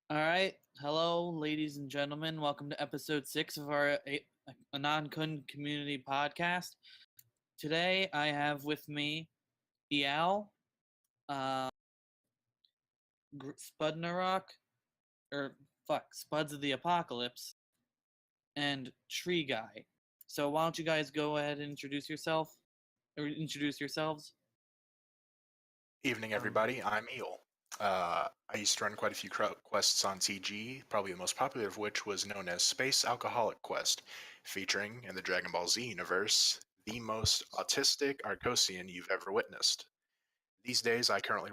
All right. Hello, ladies and gentlemen. Welcome to episode 6 of our Anonkun community podcast. Today, I have with me Eail, uh, Spudnarok, Spuds of the Apocalypse, and TreeGuy. So, why don't you guys go ahead and introduce yourselves? Evening, Um, everybody. I'm Eail. I used to run quite a few quests on TG, probably the most popular of which was known as Space Alcoholic Quest, featuring, in the Dragon Ball Z universe, the most autistic Arcosian you've ever witnessed. These days, I currently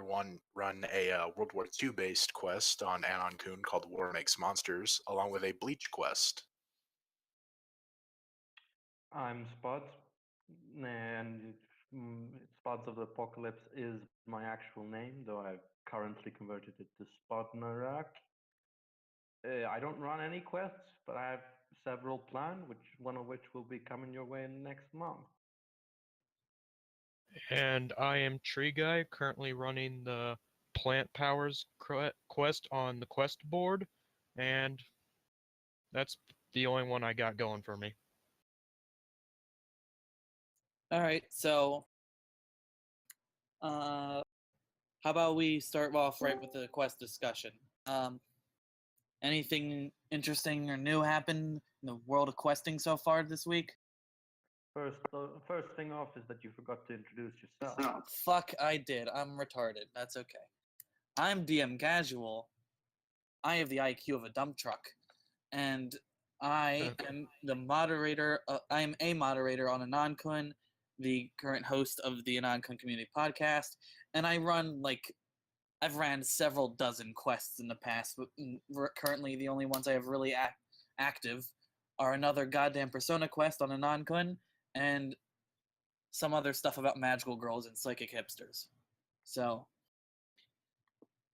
run a World War II based quest on Anonkun called War Makes Monsters, along with a Bleach quest. I'm Spud, and Spuds of the Apocalypse is my actual name, though I've currently converted it to Spudnarak. I don't run any quests, but I have several planned, one of which will be coming your way next month. And I am TreeGuy, currently running the Plant Powers quest on the quest board, and that's the only one I got going for me. All right. So, how about we start off right with the quest discussion? Anything interesting or new happened in the world of questing so far this week? First thing off is that you forgot to introduce yourself. Oh, fuck, I did. I'm retarded. That's okay. I'm DM Casual. I have the IQ of a dump truck. And I am the moderator. I am a moderator on Anonkun, the current host of the Anonkun Community Podcast. And I've ran several dozen quests in the past, but currently the only ones I have really active are another goddamn Persona quest on Anonkun and some other stuff about magical girls and psychic hipsters. So,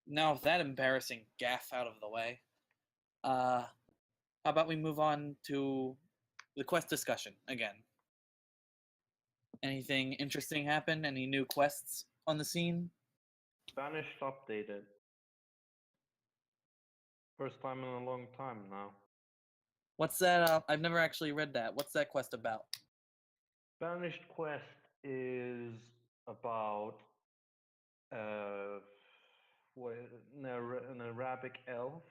now with that embarrassing gaff out of the way, how about we move on to the quest discussion again? Anything interesting happen? Any new quests on the scene? Banished updated. First time in a long time now. What's that? I've never actually read that. What's that quest about? Banished Quest is about uh, an Arabic elf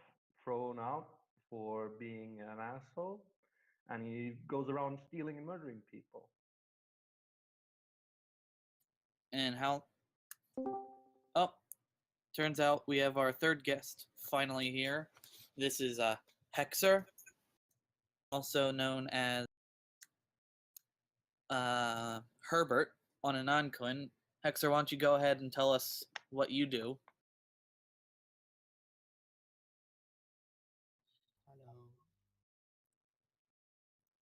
thrown out for being an asshole, and he goes around stealing and murdering people. And how? Oh, turns out we have our third guest finally here. This is Hexer, also known as Herbert on Anonkun. Hexer, why don't you go ahead and tell us what you do? Hello.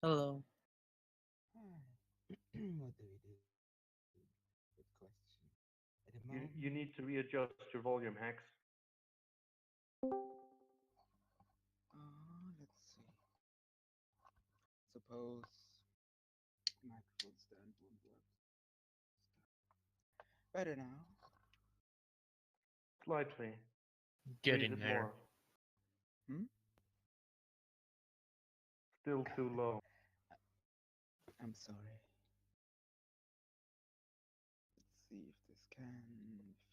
Hello. Hi. What do we do? Good question. At the moment, You need to readjust your volume, Hex. let's see. Suppose microphone stand won't work. Better now. Slightly. Raise Getting it there. more. Hmm? Still too low. I'm sorry. Let's see if this can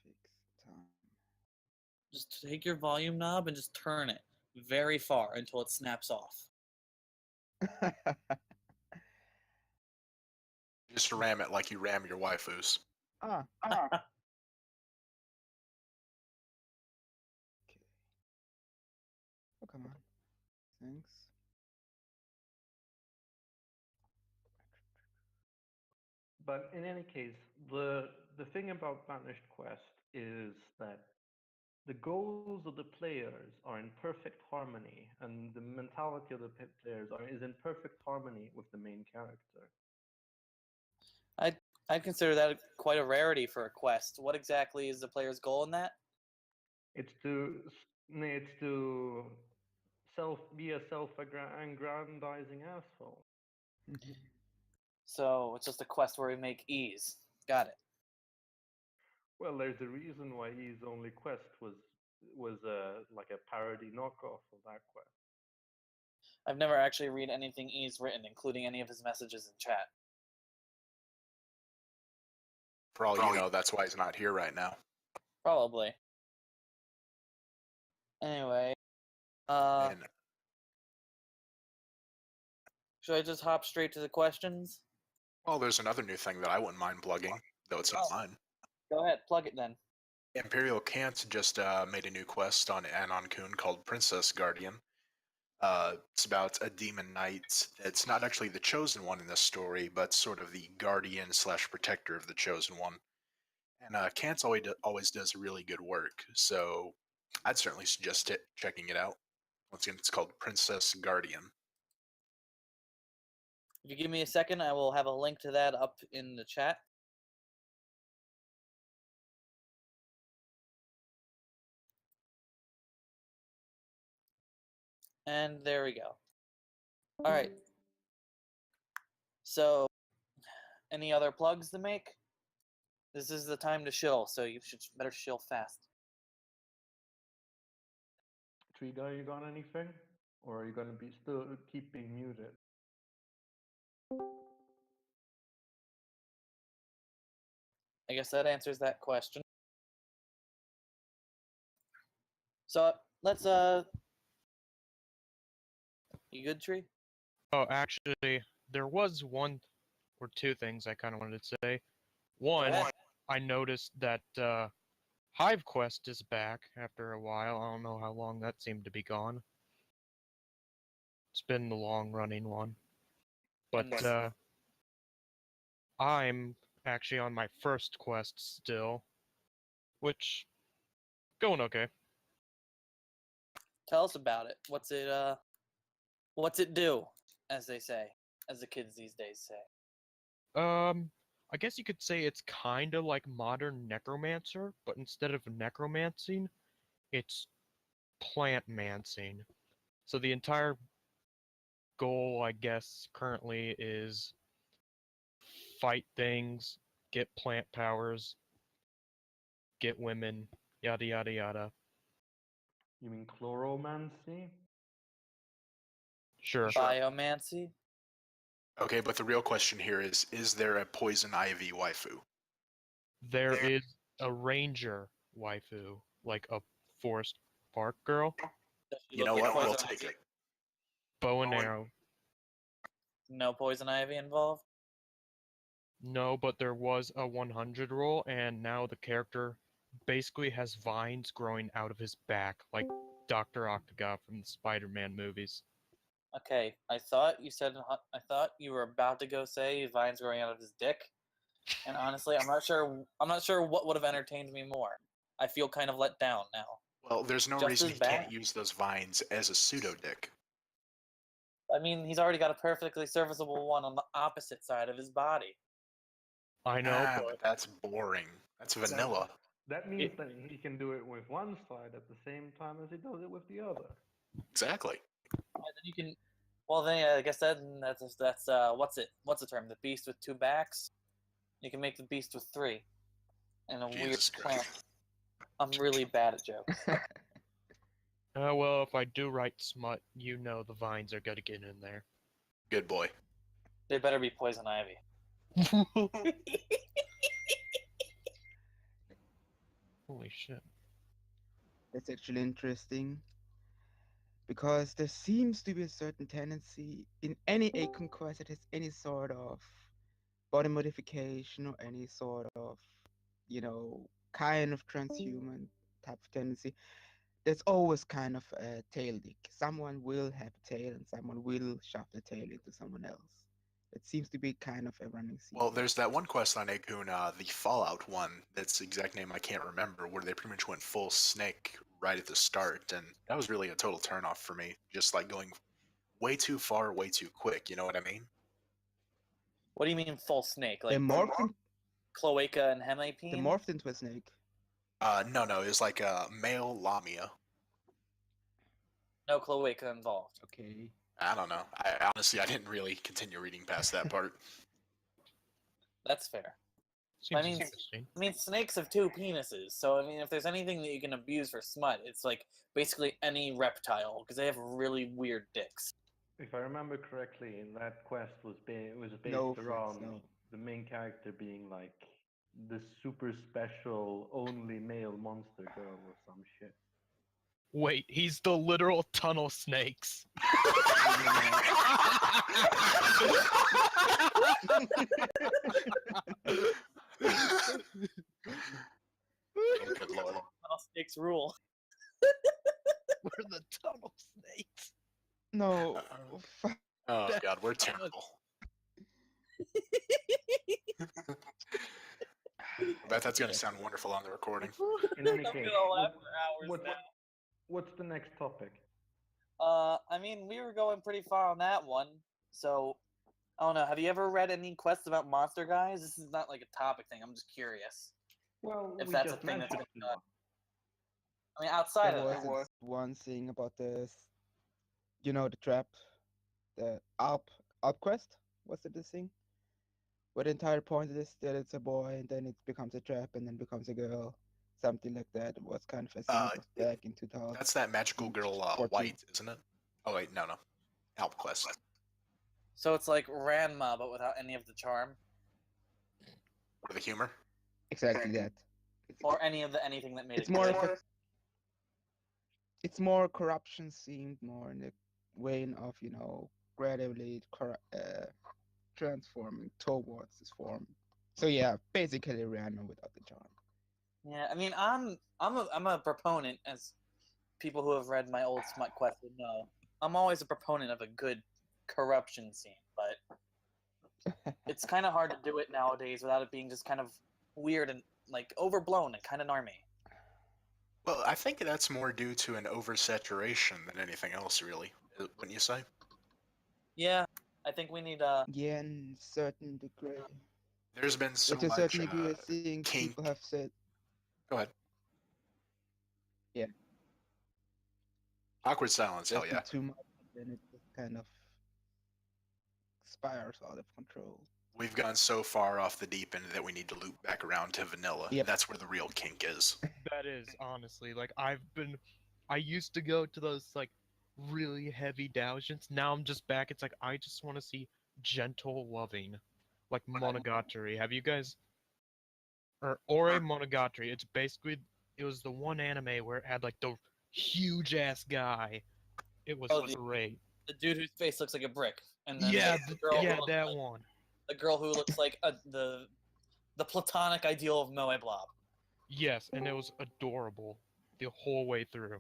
fix time. Just take your volume knob and just turn it very far until it snaps off. Just ram it like you ram your waifus. Ah, Ah. okay. Oh, come on. Thanks. But in any case, the thing about Banished Quest is that the goals of the players are in perfect harmony, and the mentality of the players is in perfect harmony with the main character. I'd consider that quite a rarity for a quest. What exactly is the player's goal in that? It's to be a self-aggrandizing asshole. So it's just a quest where we make ease. Got it. Well, there's a reason why his only quest was was like a parody knockoff of that quest. I've never actually read anything E's written, including any of his messages in chat. For all you know, that's why he's not here right now. Probably. Anyway, And should I just hop straight to the questions? well, there's another new thing that I wouldn't mind plugging, though it's not mine. Go ahead, plug it then. Imperial Cant just made a new quest on Anonkun called Princess Guardian. It's about a demon knight that's not actually the chosen one in this story, but sort of the guardian / protector of the chosen one. And Cant always does really good work, so I'd certainly suggest checking it out. Once again, it's called Princess Guardian. If you give me a second, I will have a link to that up in the chat. And there we go. All right. So, any other plugs to make? This is the time to shill, so you should better shill fast. TreeGuy, you got anything? Or are you gonna be still keep being muted? I guess that answers that question. So let's you good, Tree? Oh, actually, there was one or two things I kind of wanted to say. One, ahead. I noticed that Hive Quest is back after a while. I don't know how long that seemed to be gone. It's been the long-running one. But And I'm actually on my first quest still, which going okay. tell us about it. What's it do, as they say, as the kids these days say. I guess you could say it's kind of like modern necromancer, but instead of necromancing, it's plant-mancing. So the entire goal, I guess, currently is fight things, get plant powers, get women, yada yada yada. You mean chloromancy? Sure. Biomancy? Okay, but the real question here is there a poison ivy waifu? There is a ranger waifu, like a forest park girl, Does she You look know like what? We'll poison take ivy? it. bow and arrow. No poison ivy involved? No, but there was a 100 roll, and now the character basically has vines growing out of his back, like Dr. Octagon from the Spider-Man movies. Okay, I thought you were about to go say vines growing out of his dick. And honestly, I'm not sure what would have entertained me more. I feel kind of let down now. Well, there's no Just reason as he bad? can't use those vines as a pseudo dick. I mean, he's already got a perfectly serviceable one on the opposite side of his body. I know, But that's boring. That's vanilla. That means that he can do it with one side at the same time as he does it with the other. Exactly. And then you can, well, then I guess that's what's the term? The beast with two backs. You can make the beast with three, and a weird Jesus plant. Christ. I'm really bad at jokes. well, if I do write smut, you know the vines are gonna get in there. Good boy. They better be poison ivy. Holy shit. That's actually interesting because there seems to be a certain tendency in any Akon quest that has any sort of body modification or any sort of, kind of transhuman type of tendency. There's always kind of a tail dick. Someone will have a tail and someone will shove the tail into someone else. It seems to be kind of a running scene. Well, there's that one quest on Akun, the Fallout one, that's the exact name I can't remember, where they pretty much went full snake right at the start, and that was really a total turnoff for me. Just like going way too far, way too quick, you know what I mean? What do you mean full snake? They Like morphed, cloaca and they hemipene? morphed into a snake. No, it was like a male lamia. No cloaca involved. Okay. I don't know. I honestly didn't really continue reading past that part. That's fair. Seems mean, interesting. I mean, snakes have two penises, so I mean, if there's anything that you can abuse for smut, it's like basically any reptile because they have really weird dicks. If I remember correctly, that quest was based No, Fritz, around no. the main character being like the super special only male monster girl or some shit. Wait, he's the literal tunnel snakes. Oh, good lord. Tunnel snakes rule. We're the tunnel snakes. No. Fuck. Oh god, we're terrible. I bet that's gonna sound wonderful on the recording. In any I'm case, gonna laugh for hours now. what's the next topic? I mean, we were going pretty far on that one, so I don't know. Have you ever read any quests about monster guys? This is not like a topic thing. I'm just curious. Well, If we that's a just thing that's mentioned going on. one. I mean, outside There of was that. this one thing about this, you know, the trap, the Alp quest. What's it, this thing? Where the entire point is that it's a boy and then it becomes a trap and then becomes a girl, something like that. It was kind of a thing back in 2000. That's that magical girl 14. White, isn't it? Oh wait, no. Alp Quest. So it's like Ranma, but without any of the charm, Or the humor. Exactly that. or any of the anything that made It's it more good. of a, it's more corruption themed, more in the vein of, you know, gradually transforming towards this form. So yeah, basically random without the charm. Yeah, I mean, I'm a proponent, as people who have read my old smut quest would know. I'm always a proponent of a good corruption scene, but it's kind of hard to do it nowadays without it being just kind of weird and like overblown and kind of narmy. Well, I think that's more due to an oversaturation than anything else, really. Wouldn't you say? Yeah, I think we need Yeah, in a certain degree. There's been so To a much certain degree, I think kink. people have said, Go ahead. yeah, Awkward silence. Hell there's yeah. been too much, and then it just kind of spirals out of control. We've gone so far off the deep end that we need to loop back around to vanilla. Yep. That's where the real kink is. That is honestly like I used to go to those like really heavy doujins. Now I'm just back. It's like I just want to see gentle loving, like Monogatari. Have you guys or Ore Monogatari? It's basically it was the one anime where it had like the huge ass guy. It was great. the dude whose face looks like a brick, and then Yeah, the girl who yeah, looks that like, one. the girl who looks like the platonic ideal of Moe Blob. Yes, and it was adorable the whole way through.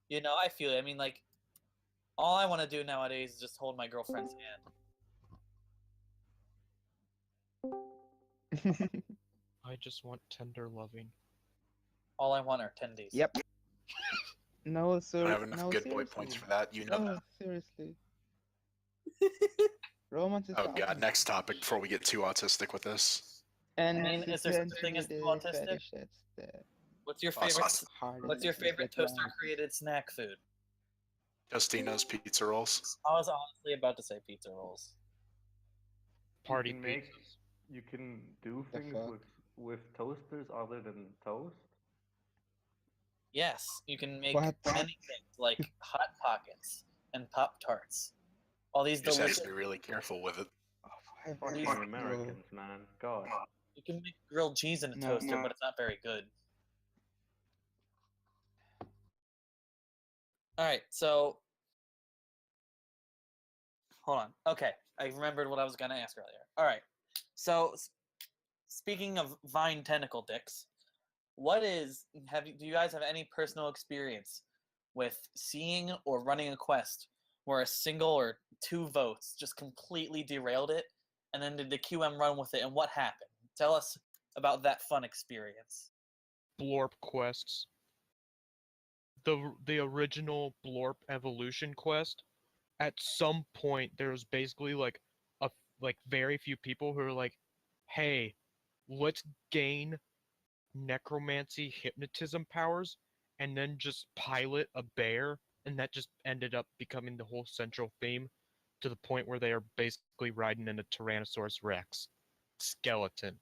You know, I feel it. I mean, like, all I want to do nowadays is just hold my girlfriend's hand. I just want tender loving. All I want are tendies. Yep. No, I sir. don't have enough No, good seriously. boy points for that. You know No, that. seriously. Romance is Oh god, awesome. next topic before we get too autistic with this. And I mean, is there such a thing as essentially the autistic? fetish that's the What's your Awesome. favorite? hardest What's your to get favorite around. toaster-created snack food? Tostino's pizza rolls. I was honestly about to say pizza rolls. Party You can make- pizzas. You can do The things fuck? with toasters other than toast. Yes, you can make What? many things like hot pockets and pop tarts. All these You just have delicious. to be really careful with it. I've Fucking ever- Americans, man. God. You can make grilled cheese in a No, toaster, no. but it's not very good. All right, so hold on. Okay, I remembered what I was gonna ask earlier. All right, so speaking of vine tentacle dicks, do you guys have any personal experience with seeing or running a quest where a single or two votes just completely derailed it, and then did the QM run with it, and what happened? Tell us about that fun experience. Blorp quests. The original Blorp evolution quest. At some point, there was basically like very few people who were like, "Hey, let's gain necromancy hypnotism powers, and then just pilot a bear," and that just ended up becoming the whole central theme, to the point where they are basically riding in a Tyrannosaurus Rex skeleton.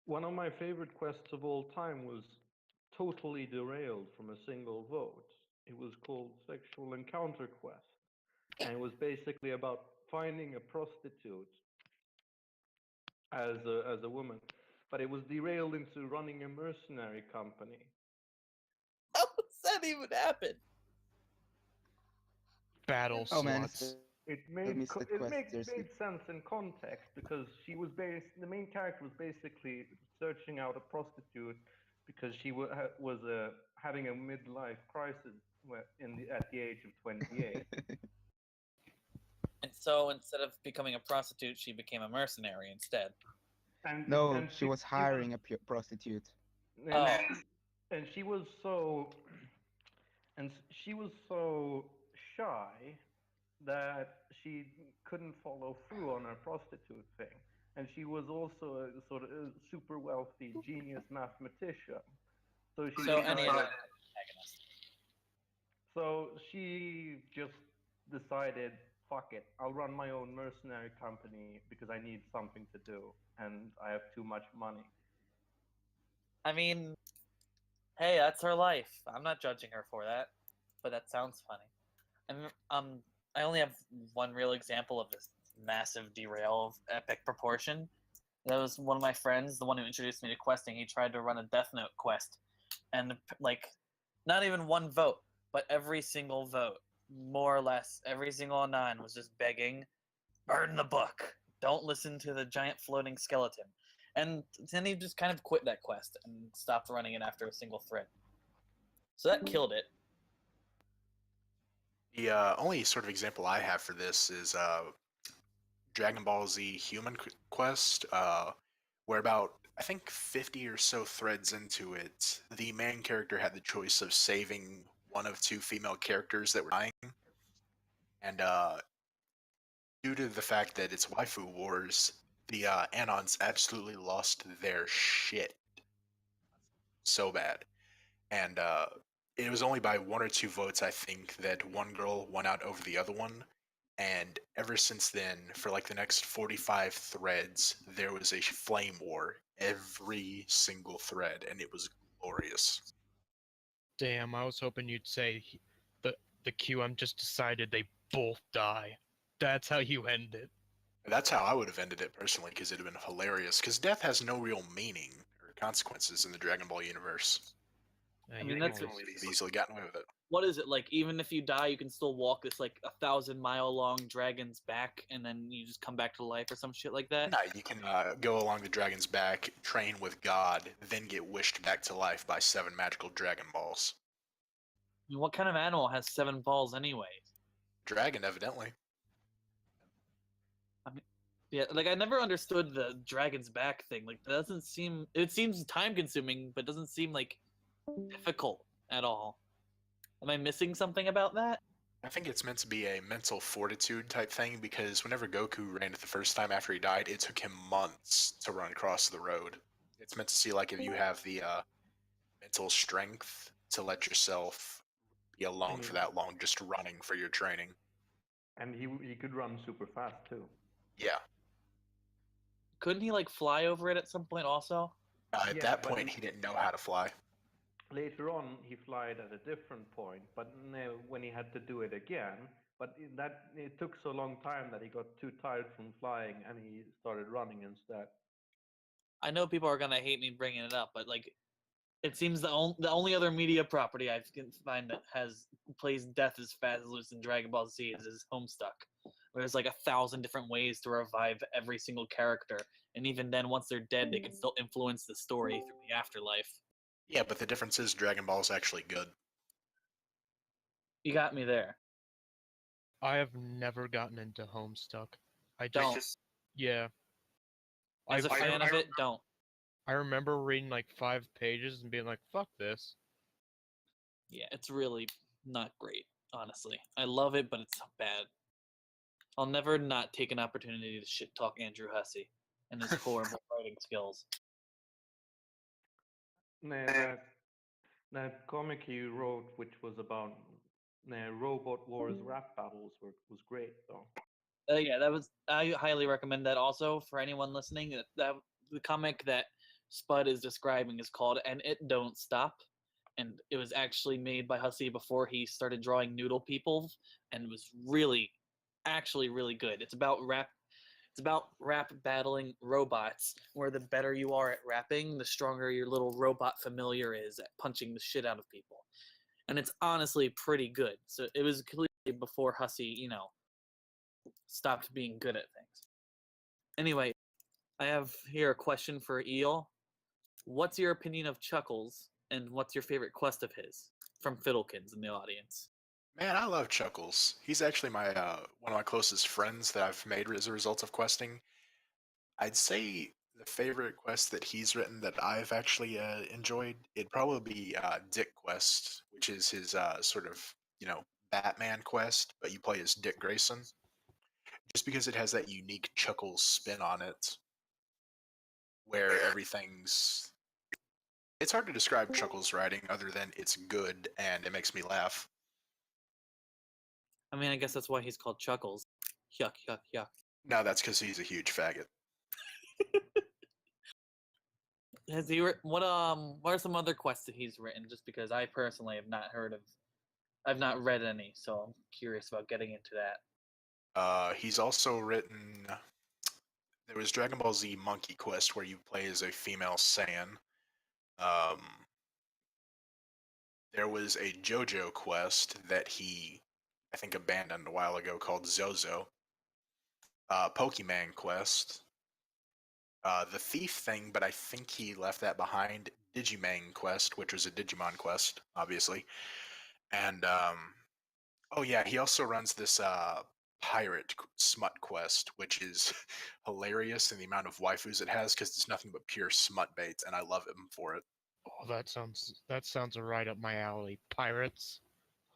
One of my favorite quests of all time was totally derailed from a single vote. It was called Sexual Encounter Quest, and it was basically about finding a prostitute as a woman, but it was derailed into running a mercenary company. How does that even happen? Battle Oh man, sluts. It made made quest, it made, seriously. made sense in context because the main character was basically searching out a prostitute because she was having a midlife crisis at the age of 28. And so instead of becoming a prostitute, she became a mercenary instead. No, And she was hiring a prostitute. and, Oh. and she was so she was so shy that she couldn't follow through on her prostitute thing. And she was also a sort of a super wealthy genius mathematician. So she So any other decided, protagonist. so she just decided, fuck it, I'll run my own mercenary company because I need something to do and I have too much money. I mean, hey, that's her life. I'm not judging her for that, but that sounds funny. And I only have one real example of this massive derail of epic proportion. That was one of my friends, the one who introduced me to questing. He tried to run a Death Note quest, and like, not even one vote, but every single vote, more or less, every single Anon was just begging, burn the book. Don't listen to the giant floating skeleton. And then he just kind of quit that quest and stopped running it after a single thread. So that killed it. The only sort of example I have for this is Dragon Ball Z Human Quest, where about, I think, 50 or so threads into it, the main character had the choice of saving one of two female characters that were dying. And due to the fact that it's waifu wars, the Anons absolutely lost their shit so bad. And it was only by one or two votes, I think, that one girl won out over the other one. And ever since then, for like the next 45 threads, there was a flame war every single thread, and it was glorious. Damn, I was hoping you'd say the QM just decided they both die. That's how you end it. That's how I would have ended it personally, because it'd have been hilarious. Because death has no real meaning or consequences in the Dragon Ball universe. I mean, that's They've easily gotten away with it. what is it like? Even if you die, you can still walk this like 1,000-mile long dragon's back, and then you just come back to life or some shit like that. No, you can go along the dragon's back, train with God, then get wished back to life by 7 magical Dragon Balls. I mean, what kind of animal has 7 balls anyway? Dragon, evidently. I mean, yeah, like I never understood the dragon's back thing. Like, that doesn't seem. It seems time consuming, but doesn't seem like difficult at all. Am I missing something about that? I think it's meant to be a mental fortitude type thing, because whenever Goku ran it the first time after he died, it took him months to run across the road. It's meant to see like if you have the mental strength to let yourself be alone for that long, just running for your training. And he could run super fast too. Yeah. Couldn't he like fly over it at some point also? At Yeah, that but point, he didn't know how to fly. later on, he flied at a different point, but when he had to do it again, but it took so long time that he got too tired from flying and he started running instead. I know people are gonna hate me bringing it up, but like, it seems the only other media property I can find that plays death as fast as in Dragon Ball Z is Homestuck. Where there's like 1,000 different ways to revive every single character, and even then, once they're dead, they can still influence the story through the afterlife. Yeah, but the difference is Dragon Ball is actually good. You got me there. I have never gotten into Homestuck. I Don't. just yeah. As a fan of it, don't. I remember reading like 5 pages and being like, "Fuck this." Yeah, it's really not great, honestly. I love it, but it's bad. I'll never not take an opportunity to shit talk Andrew Hussey and his horrible writing skills. That comic you wrote, which was about robot wars rap battles, was great though. Yeah, I highly recommend that also for anyone listening. That the comic that Spud is describing is called And It Don't Stop. And it was actually made by Hussey before he started drawing noodle people, and was really, actually really good. It's about rap battling robots, where the better you are at rapping, the stronger your little robot familiar is at punching the shit out of people. And it's honestly pretty good. So it was clearly before Hussey, stopped being good at things. Anyway, I have here a question for Eail. What's your opinion of Chuckles, and what's your favorite quest of his? From Fiddlekins in the audience. Man, I love Chuckles. He's actually my one of my closest friends that I've made as a result of questing. I'd say the favorite quest that he's written that I've actually enjoyed, it'd probably be Dick Quest, which is his sort of, Batman quest, but you play as Dick Grayson. Just because it has that unique Chuckles spin on it, where everything's... It's hard to describe Chuckles' writing other than it's good and it makes me laugh. I mean, I guess that's why he's called Chuckles. Yuck, yuck, yuck. No, that's because he's a huge faggot. Has he what are some other quests that he's written? Just because I personally have not I've not read any, so I'm curious about getting into that. He's also written... There was Dragon Ball Z Monkey Quest where you play as a female Saiyan. Um, there was a JoJo quest that he, I think, abandoned a while ago called Zozo. Pokemon quest. The Thief thing, but I think he left that behind. Digimon quest, which was a Digimon quest, obviously. And, oh yeah, he also runs this pirate smut quest, which is hilarious in the amount of waifus it has, because it's nothing but pure smut bait, and I love him for it. Oh, that sounds right up my alley. Pirates.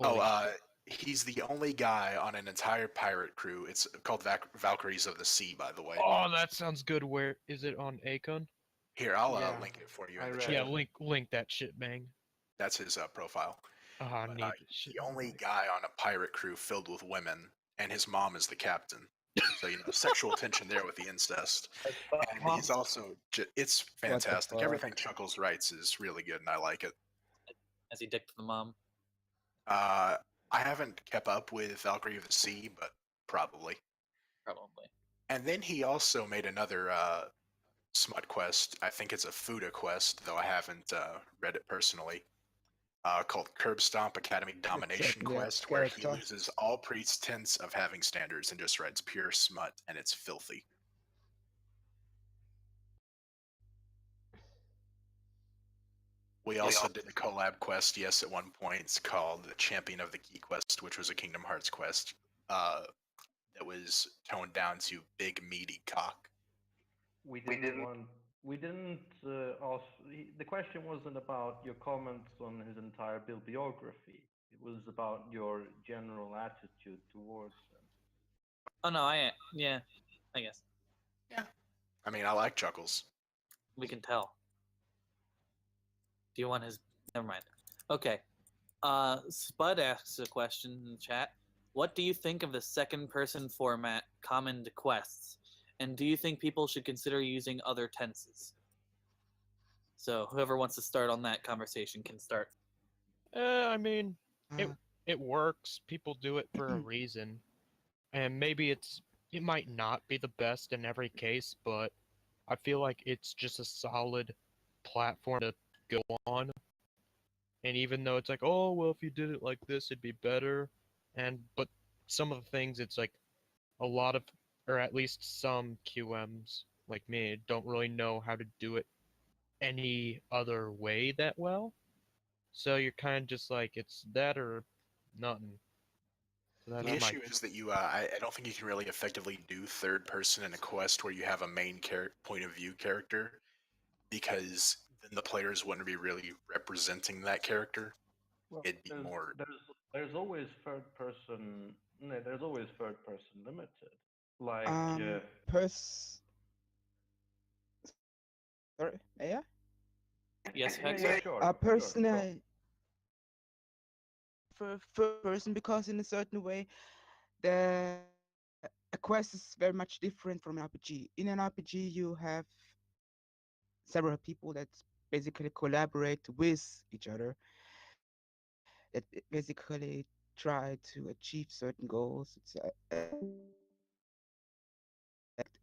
Oh, Holy shit. he's the only guy on an entire pirate crew. It's called Valkyries of the Sea, by the way. Oh, that sounds good. Where is it on Akon? Here, I'll Yeah, link it for you I in the read chat. Yeah, it. link that shit, bang. That's his profile. I But, need shit. the only guy on a pirate crew filled with women, and his mom is the captain. So, sexual tension there with the incest. And he's also, it's What the fantastic. fuck? Everything Chuckles writes is really good, and I like it. Has he dicked the mom? I haven't kept up with Valkyrie of the Sea, but probably. Probably. And then he also made another smut quest. I think it's a Fuda quest, though I haven't read it personally. Called Curb Stomp Academy Domination Certainly a Quest, where he character. loses all pretense of having standards and just writes pure smut, and it's filthy. We also did a collab quest, yes, at one point. It's called the Champion of the Key Quest, which was a Kingdom Hearts quest that was toned down to big meaty cock. We didn't want. We didn't ask. The question wasn't about your comments on his entire bibliography. It was about your general attitude towards him. Oh no, yeah, I guess. Yeah. I mean, I like Chuckles. We can tell. Do you want his never mind. Okay. Spud asks a question in the chat. What do you think of the second person format common to quests? And do you think people should consider using other tenses? So whoever wants to start on that conversation can start. I mean, it Uh, it works. People do it for a reason, and maybe it might not be the best in every case, but I feel like it's just a solid platform to go on. And even though it's like, oh well, if you did it like this, it'd be better, but some of the things it's like a lot of, or at least some QMs like me don't really know how to do it any other way that well. So you're kind of just like it's that or nothing. So The that's my issue is that I don't think you can really effectively do third person in a quest where you have a main point of view character, because then the players wouldn't be really representing that character. Well, It'd be more. there's always third person. No, there's always third person limited. Like pers. Sorry, yeah. Yes, yeah, Hexer? sure, sure, Personally, for third person because in a certain way, the a quest is very much different from an RPG. In an RPG, you have several people that basically collaborate with each other, that basically try to achieve certain goals. It's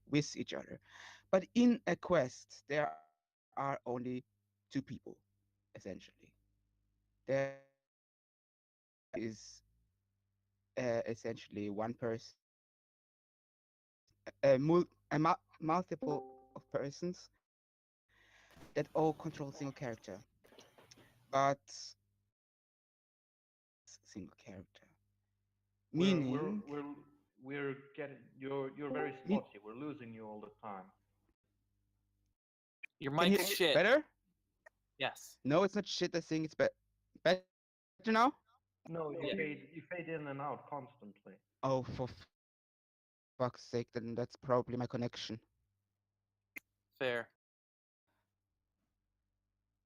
with each other. But in a quest, there are only two people, essentially. There is essentially one person, multiple of persons that all control single character. But single character, We're we're meaning we're we're getting you're very mean, spotty. We're losing you all the time. Your can you mic's hear shit. better? Yes. No, it's not shit. I think it's better now. No, Yeah. you fade in and out constantly. Oh, for fuck's sake! Then that's probably my connection. Fair.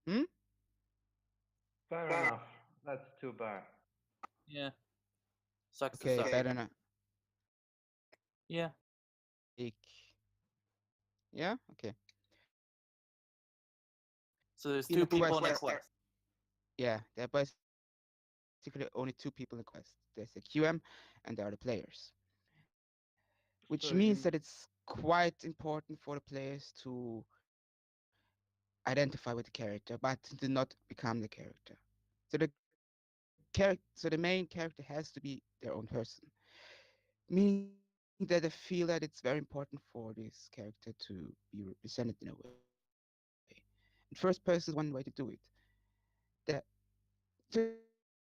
Hmm. Fair enough. That's too bad. Yeah. Sucks to Okay, suck. better now. Yeah. Like, yeah. Okay. So there's In two a people in a quest, quest. yeah, there are basically only two people in the quest. There's a QM, and there are the players. Which means that So it's you quite important for the players to identify with the character, but to not become the character. So the main character has to be their own person, meaning that I feel that it's very important for this character to be represented in a way. And first person is one way to do it. The so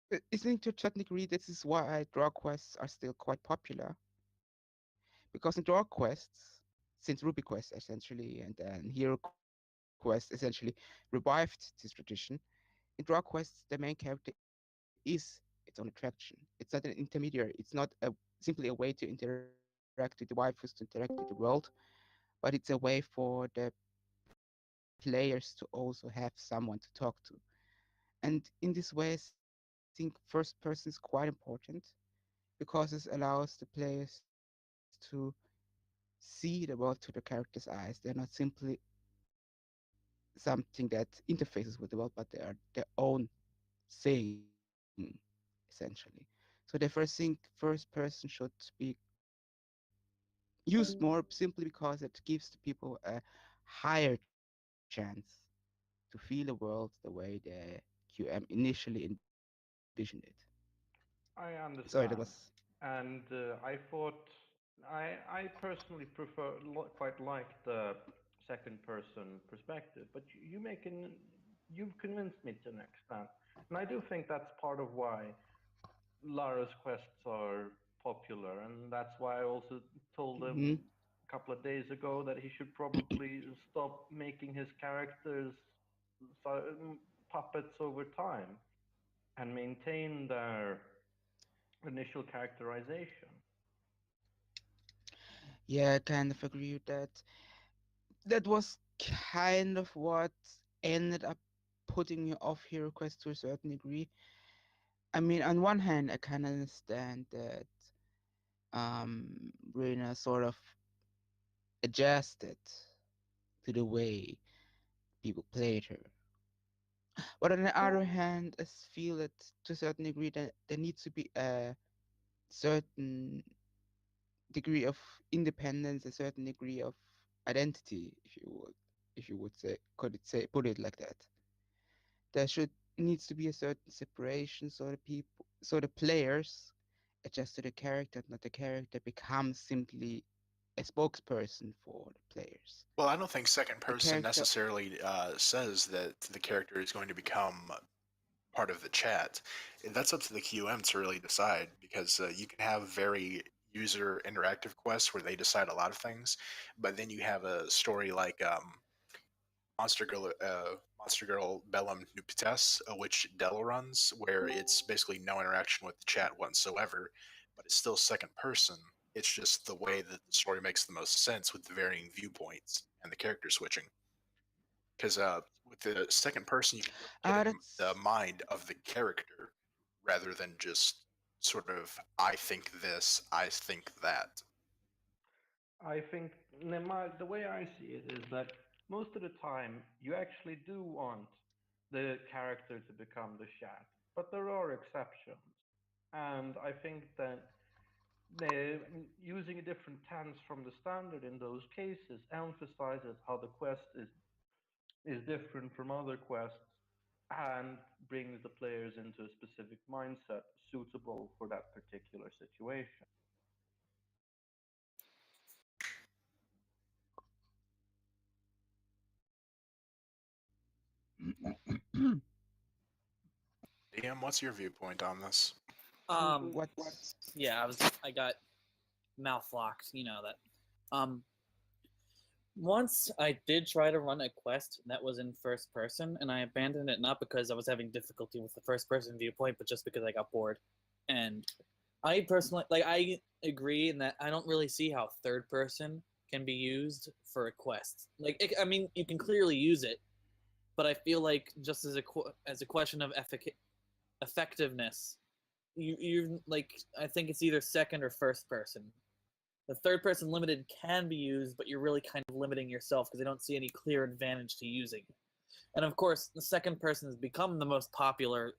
I think to a certain degree, this is why draw quests are still quite popular, because in draw quests, since Ruby Quest essentially and then Hero Quest essentially revived this tradition, in draw quests the main character is its own attraction. It's not an intermediary. It's not simply a way to interact with the waifus, to interact with the world, but it's a way for the players to also have someone to talk to. And in this way, I think first person is quite important because it allows the players to see the world through the character's eyes. They're not simply something that interfaces with the world, but they are their own thing, essentially. So therefore, I think first person should be used more simply because it gives the people a higher chance to feel the world the way the QM initially envisioned it. Sorry, that was I understand, and I thought I personally quite like the second person perspective, but you've convinced me to an extent, and I do think that's part of why Lara's quests are popular, and that's why I also told hmm him a couple of days ago that he should probably stop making his characters puppets over time and maintain their initial characterization. yeah, I kind of agree with that. That was kind of what ended up putting me off Hero Quest to a certain degree. I mean, on one hand, I can understand that Rena sort of adjusted to the way people played her. But on the other hand, I feel that to a certain degree that there needs to be a certain degree of independence, a certain degree of identity, if you would say, could it say, put it like that. There should needs to be a certain separation so the players adjust to the character, not the character becomes simply a spokesperson for the players. Well, I don't think second The person character, necessarily says that the character is going to become part of the chat. That's up to the QM to really decide because you can have very user interactive quests where they decide a lot of things, but then you have a story like Monster Girl Bellum Nuptes, which Dell runs, where it's basically no interaction with the chat whatsoever, but it's still second person. It's just the way that the story makes the most sense with the varying viewpoints and the character switching. Because with the second person, you can really get in the that's mind of the character rather than just sort of I think this, I think that. I think the way I see it is that most of the time you actually do want the character to become the chat, but there are exceptions. And I think that using a different tense from the standard in those cases emphasizes how the quest is different from other quests and brings the players into a specific mindset suitable for that particular situation. DM, what's your viewpoint on this? What's Yeah, I got mouth locked. You know that. Once I did try to run a quest that was in first person, and I abandoned it not because I was having difficulty with the first person viewpoint, but just because I got bored. And I personally, I agree in that I don't really see how third person can be used for a quest. I mean, you can clearly use it, but I feel like just as a question of effectiveness, you I think it's either second or first person. The third person limited can be used, but you're really kind of limiting yourself because I don't see any clear advantage to using. And of course, the second person has become the most popular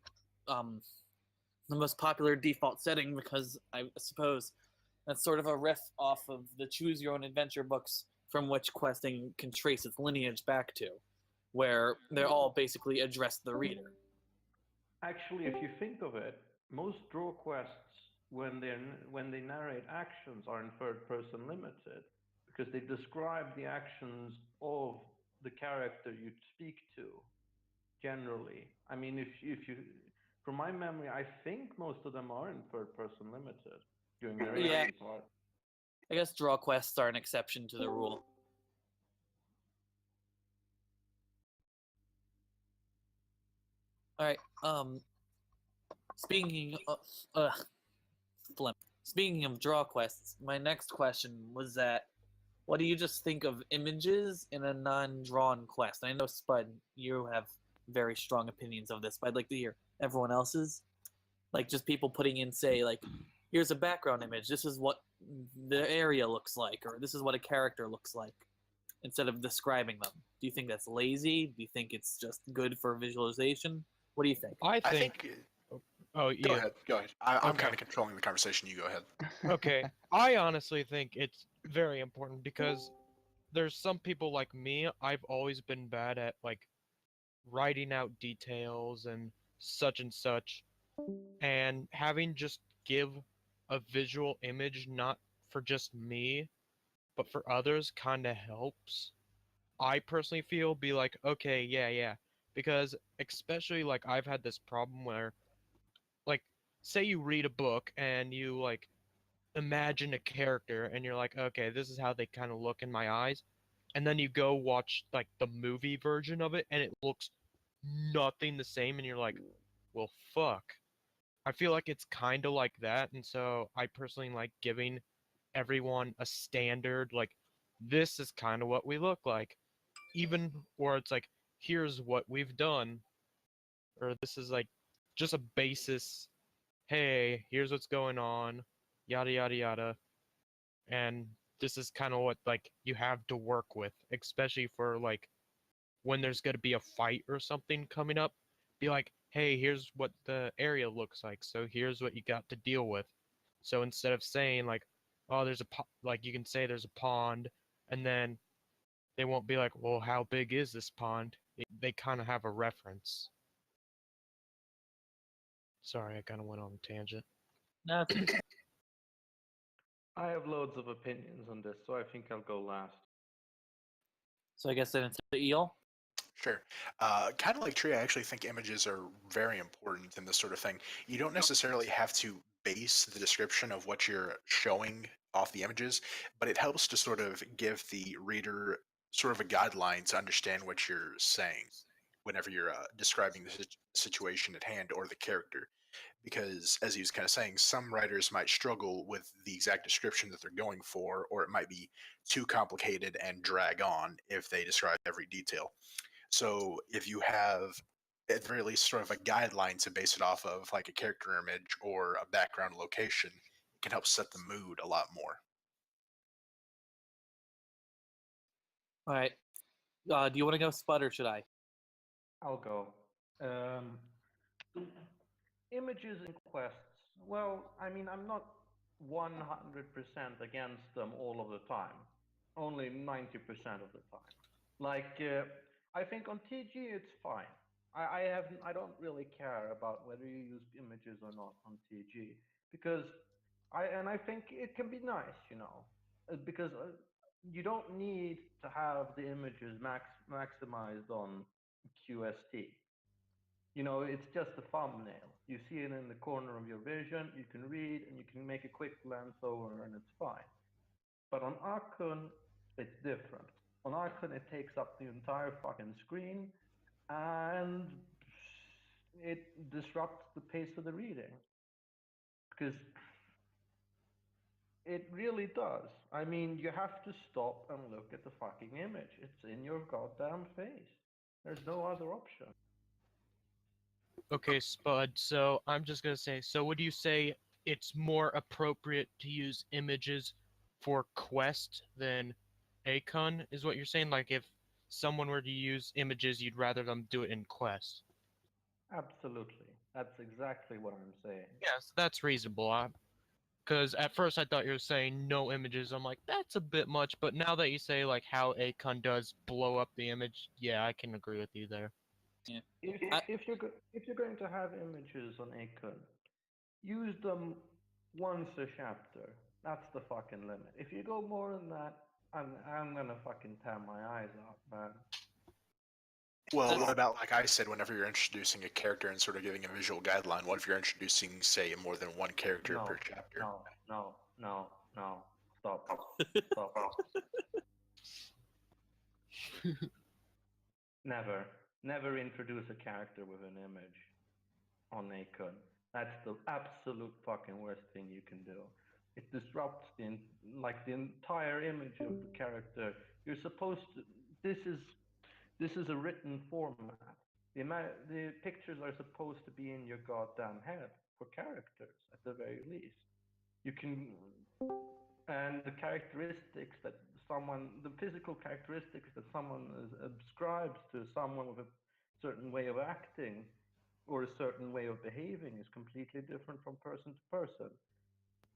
default setting because I suppose that's sort of a riff off of the choose your own adventure books from which questing can trace its lineage back to, where they're all basically addressed the reader. Actually, if you think of it, most draw quests when they narrate actions are in third person limited because they describe the actions of the character you speak to. Generally, I mean, if you, from my memory, I think most of them are in third person limited during their Yeah. action part. I guess draw quests are an exception to the rule. All right. Speaking of, speaking of draw quests, my next question was that what do you just think of images in a non-drawn quest? I know Spud, you have very strong opinions of this, but I'd like to hear everyone else's. Like just people putting in, say, like, here's a background image. This is what the area looks like, or this is what a character looks like, instead of describing them. Do you think that's lazy? Do you think it's just good for visualization? What do you think? I I think. think. Oh, Go yeah. ahead. Go ahead. I'm Okay. kind of controlling the conversation. You go ahead. Okay. I honestly think it's very important because there's some people like me, I've always been bad at like writing out details and such, and having just give a visual image not for just me, but for others kind of helps. I personally feel be like, okay, yeah, because especially like I've had this problem where like say you read a book and you like imagine a character and you're like, okay, this is how they kind of look in my eyes. And then you go watch like the movie version of it and it looks nothing the same and you're like, well, fuck. I feel like it's kind of like that. And so I personally like giving everyone a standard, like, this is kind of what we look like. Even, or it's like, here's what we've done. Or this is like just a basis. Hey, here's what's going on. Yada, yada, yada. And this is kind of what like you have to work with, especially for like when there's going to be a fight or something coming up. Be like, hey, here's what the area looks like, so here's what you got to deal with. So instead of saying like, oh, there's a like you can say there's a pond, and then they won't be like, well, how big is this pond? They kind of have a reference. Sorry, I kind of went on a tangent. No, I have loads of opinions on this, so I think I'll go last. so I guess then it's Eail. Sure. Kind of like Tree, I actually think images are very important in this sort of thing. You don't necessarily have to base the description of what you're showing off the images, but it helps to sort of give the reader sort of a guideline to understand what you're saying whenever you're describing the situation at hand or the character. Because, as he was kind of saying, some writers might struggle with the exact description that they're going for, or it might be too complicated and drag on if they describe every detail. So if you have at the very least sort of a guideline to base it off of, like a character image or a background location, it can help set the mood a lot more. All right. Do you want to go, Spud, or should I? I'll go. Um, Images and quests. Well, I mean, I'm not 100% against them all of the time. Only 90% of the time. Like, I think on TG it's fine. I don't really care about whether you use images or not on TG because I think it can be nice, because you don't need to have the images maximized on QST. It's just a thumbnail. You see it in the corner of your vision, you can read, and you can make a quick glance over, and it's fine. But on Arkun, it's different. On Arkun, it takes up the entire fucking screen, and it disrupts the pace of the reading. Because it really does. I mean, you have to stop and look at the fucking image. It's in your goddamn face. There's no other option. Okay, Spud, so I'm just gonna say, so would you say it's more appropriate to use images for Quest than Acon, is what you're saying? Like, if someone were to use images, you'd rather them do it in Quest? Absolutely. That's exactly what I'm saying. Yes, that's reasonable. Because at first I thought you were saying no images. I'm like, that's a bit much. But now that you say like how Acon does blow up the image, yeah, I can agree with you there. Yeah. If you're going to have images on Acon, use them once a chapter. That's the fucking limit. If you go more than that, I'm gonna fucking tear my eyes out, man. Well, what about, like I said, whenever you're introducing a character and sort of giving a visual guideline, what if you're introducing, say, more than one character per chapter? No. Stop. Never introduce a character with an image on Acon. That's the absolute fucking worst thing you can do. It disrupts the entire image of the character. You're supposed to. This is a written format. The pictures are supposed to be in your goddamn head for characters at the very least. You can, and the characteristics that the physical characteristics that someone ascribes to someone with a certain way of acting or a certain way of behaving is completely different from person to person.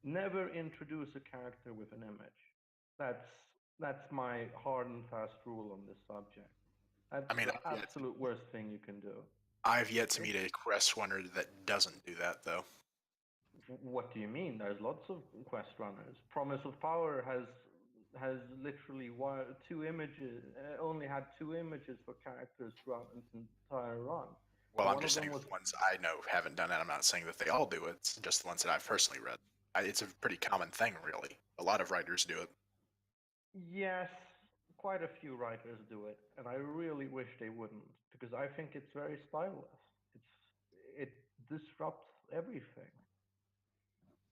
Never introduce a character with an image. That's my hard and fast rule on this subject. That's I mean, the absolute worst thing you can do. I've yet to meet a quest runner that doesn't do that, though. What do you mean? There's lots of quest runners. Promise of Power has literally two images, only had two images for characters throughout its entire run. Well, I'm just saying the ones I know haven't done it. I'm not saying that they all do it. It's just the ones that I've personally read. It's a pretty common thing, really. A lot of writers do it. Yes, quite a few writers do it, and I really wish they wouldn't, because I think it's very styleless. It disrupts everything.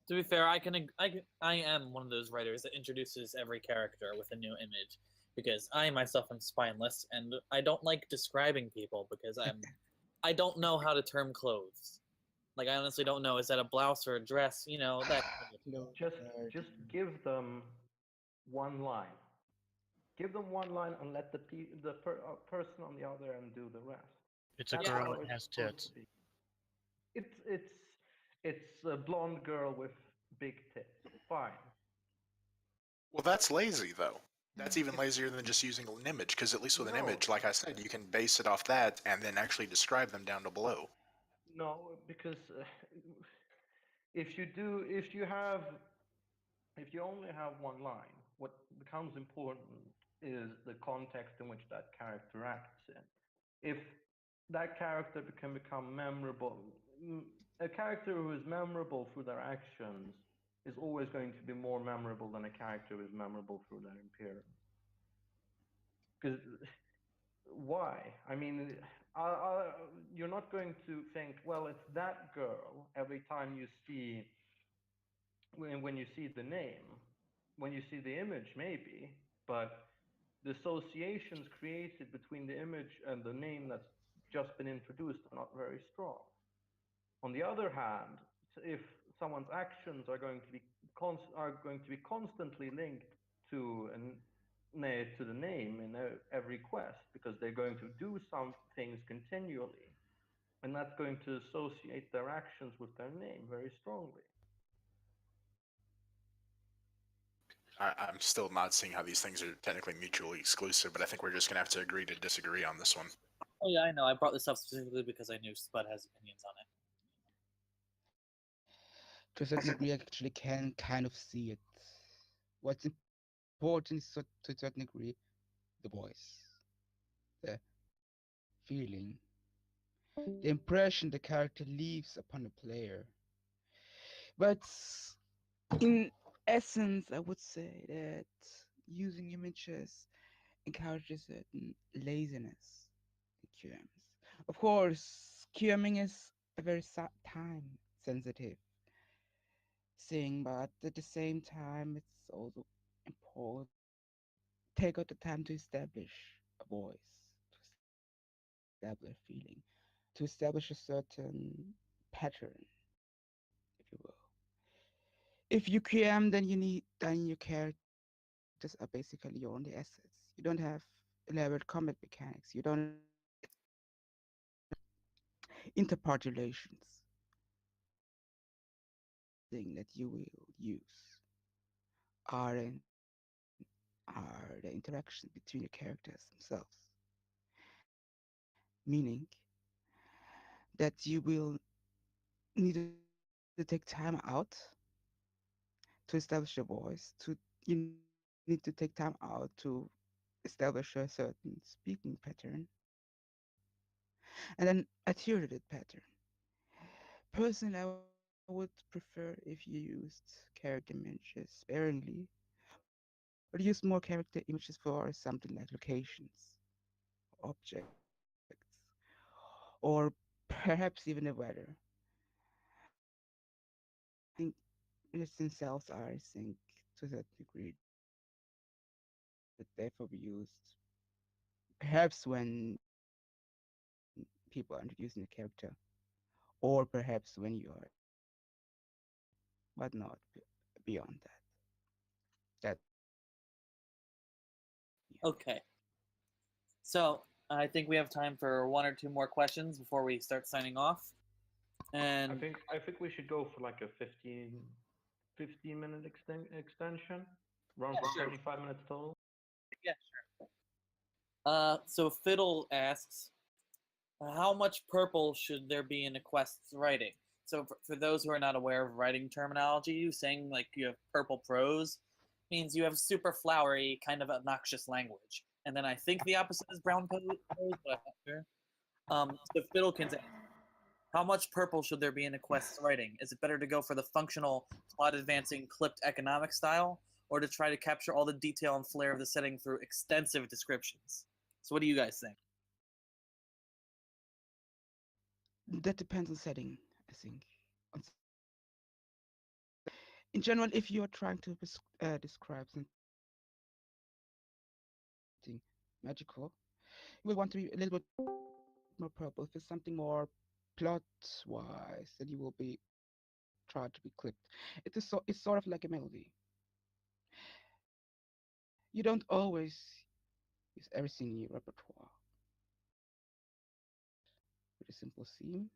To be fair, I am one of those writers that introduces every character with a new image because I myself am spineless and I don't like describing people because I don't know how to term clothes. Like I honestly don't know. Is that a blouse or a dress? That. Just give them one line. Give them one line and let the person on the other end do the rest. It's a girl that has tits. It's a blonde girl with big tits. Fine. Well, that's lazy, though. That's even lazier than just using an image, because at least with an image, like I said, you can base it off that and then actually describe them down to below. No, because if you only have one line, what becomes important is the context in which that character acts in. If that character can become memorable, a character who is memorable through their actions is always going to be more memorable than a character who is memorable through their appearance. Because why? I mean, you're not going to think, well, it's that girl every time you see, when you see the name, when you see the image, maybe, but the associations created between the image and the name that's just been introduced are not very strong. On the other hand, if someone's actions are going to be constantly linked to a to the name in every quest, because they're going to do some things continually, and that's going to associate their actions with their name very strongly. I'm still not seeing how these things are technically mutually exclusive, but I think we're just gonna have to agree to disagree on this one. Oh yeah, I know. I brought this up specifically because I knew Spud has opinions on it. To a certain degree, I actually can kind of see it. What's important is to a certain degree the voice, the feeling, the impression the character leaves upon the player. But in essence, I would say that using images encourages certain laziness in QMs. Of course, QMing is a very time sensitive thing, but at the same time, it's also important to take out the time to establish a voice, to establish a feeling, to establish a certain pattern, if you will. If you QM, then your characters are basically your only assets. You don't have elaborate combat mechanics. You don't have interparty relations. Thing that you will use are the interactions between the characters themselves. Meaning that you will need to take time out to establish a voice. You need to take time out to establish a certain speaking pattern, and then adhere to that pattern. Personally, I would prefer if you used character images sparingly, but use more character images for something like locations, objects, or perhaps even the weather. I think images themselves are, I think, to that degree, that therefore be used perhaps when people are introducing a character, or perhaps when you are introducing a character, but not beyond that. That's my opinion. Okay, so I think we have time for one or two more questions before we start signing off. I And think I think we should go for like a 15-minute extension, around yeah, sure. 25 minutes total. Yeah, so Fiddle asks, how much purple should there be in a quest's writing? So for those who are not aware of writing terminology, saying like you have purple prose means you have super flowery, kind of obnoxious language. And then I think the opposite is brown prose, but I'm not sure. So Fiddle can say, how much purple should there be in a quest's writing? Is it better to go for the functional, plot advancing, clipped economic style, or to try to capture all the detail and flair of the setting through extensive descriptions? So what do you guys think? That depends on setting, I think. In general, if you are trying to describe something magical, you will want to be a little bit more purple. If it's something more plot-wise, then you will be try to be clipped. It's sort of like a melody. You don't always use everything in your repertoire. You start with a simple theme,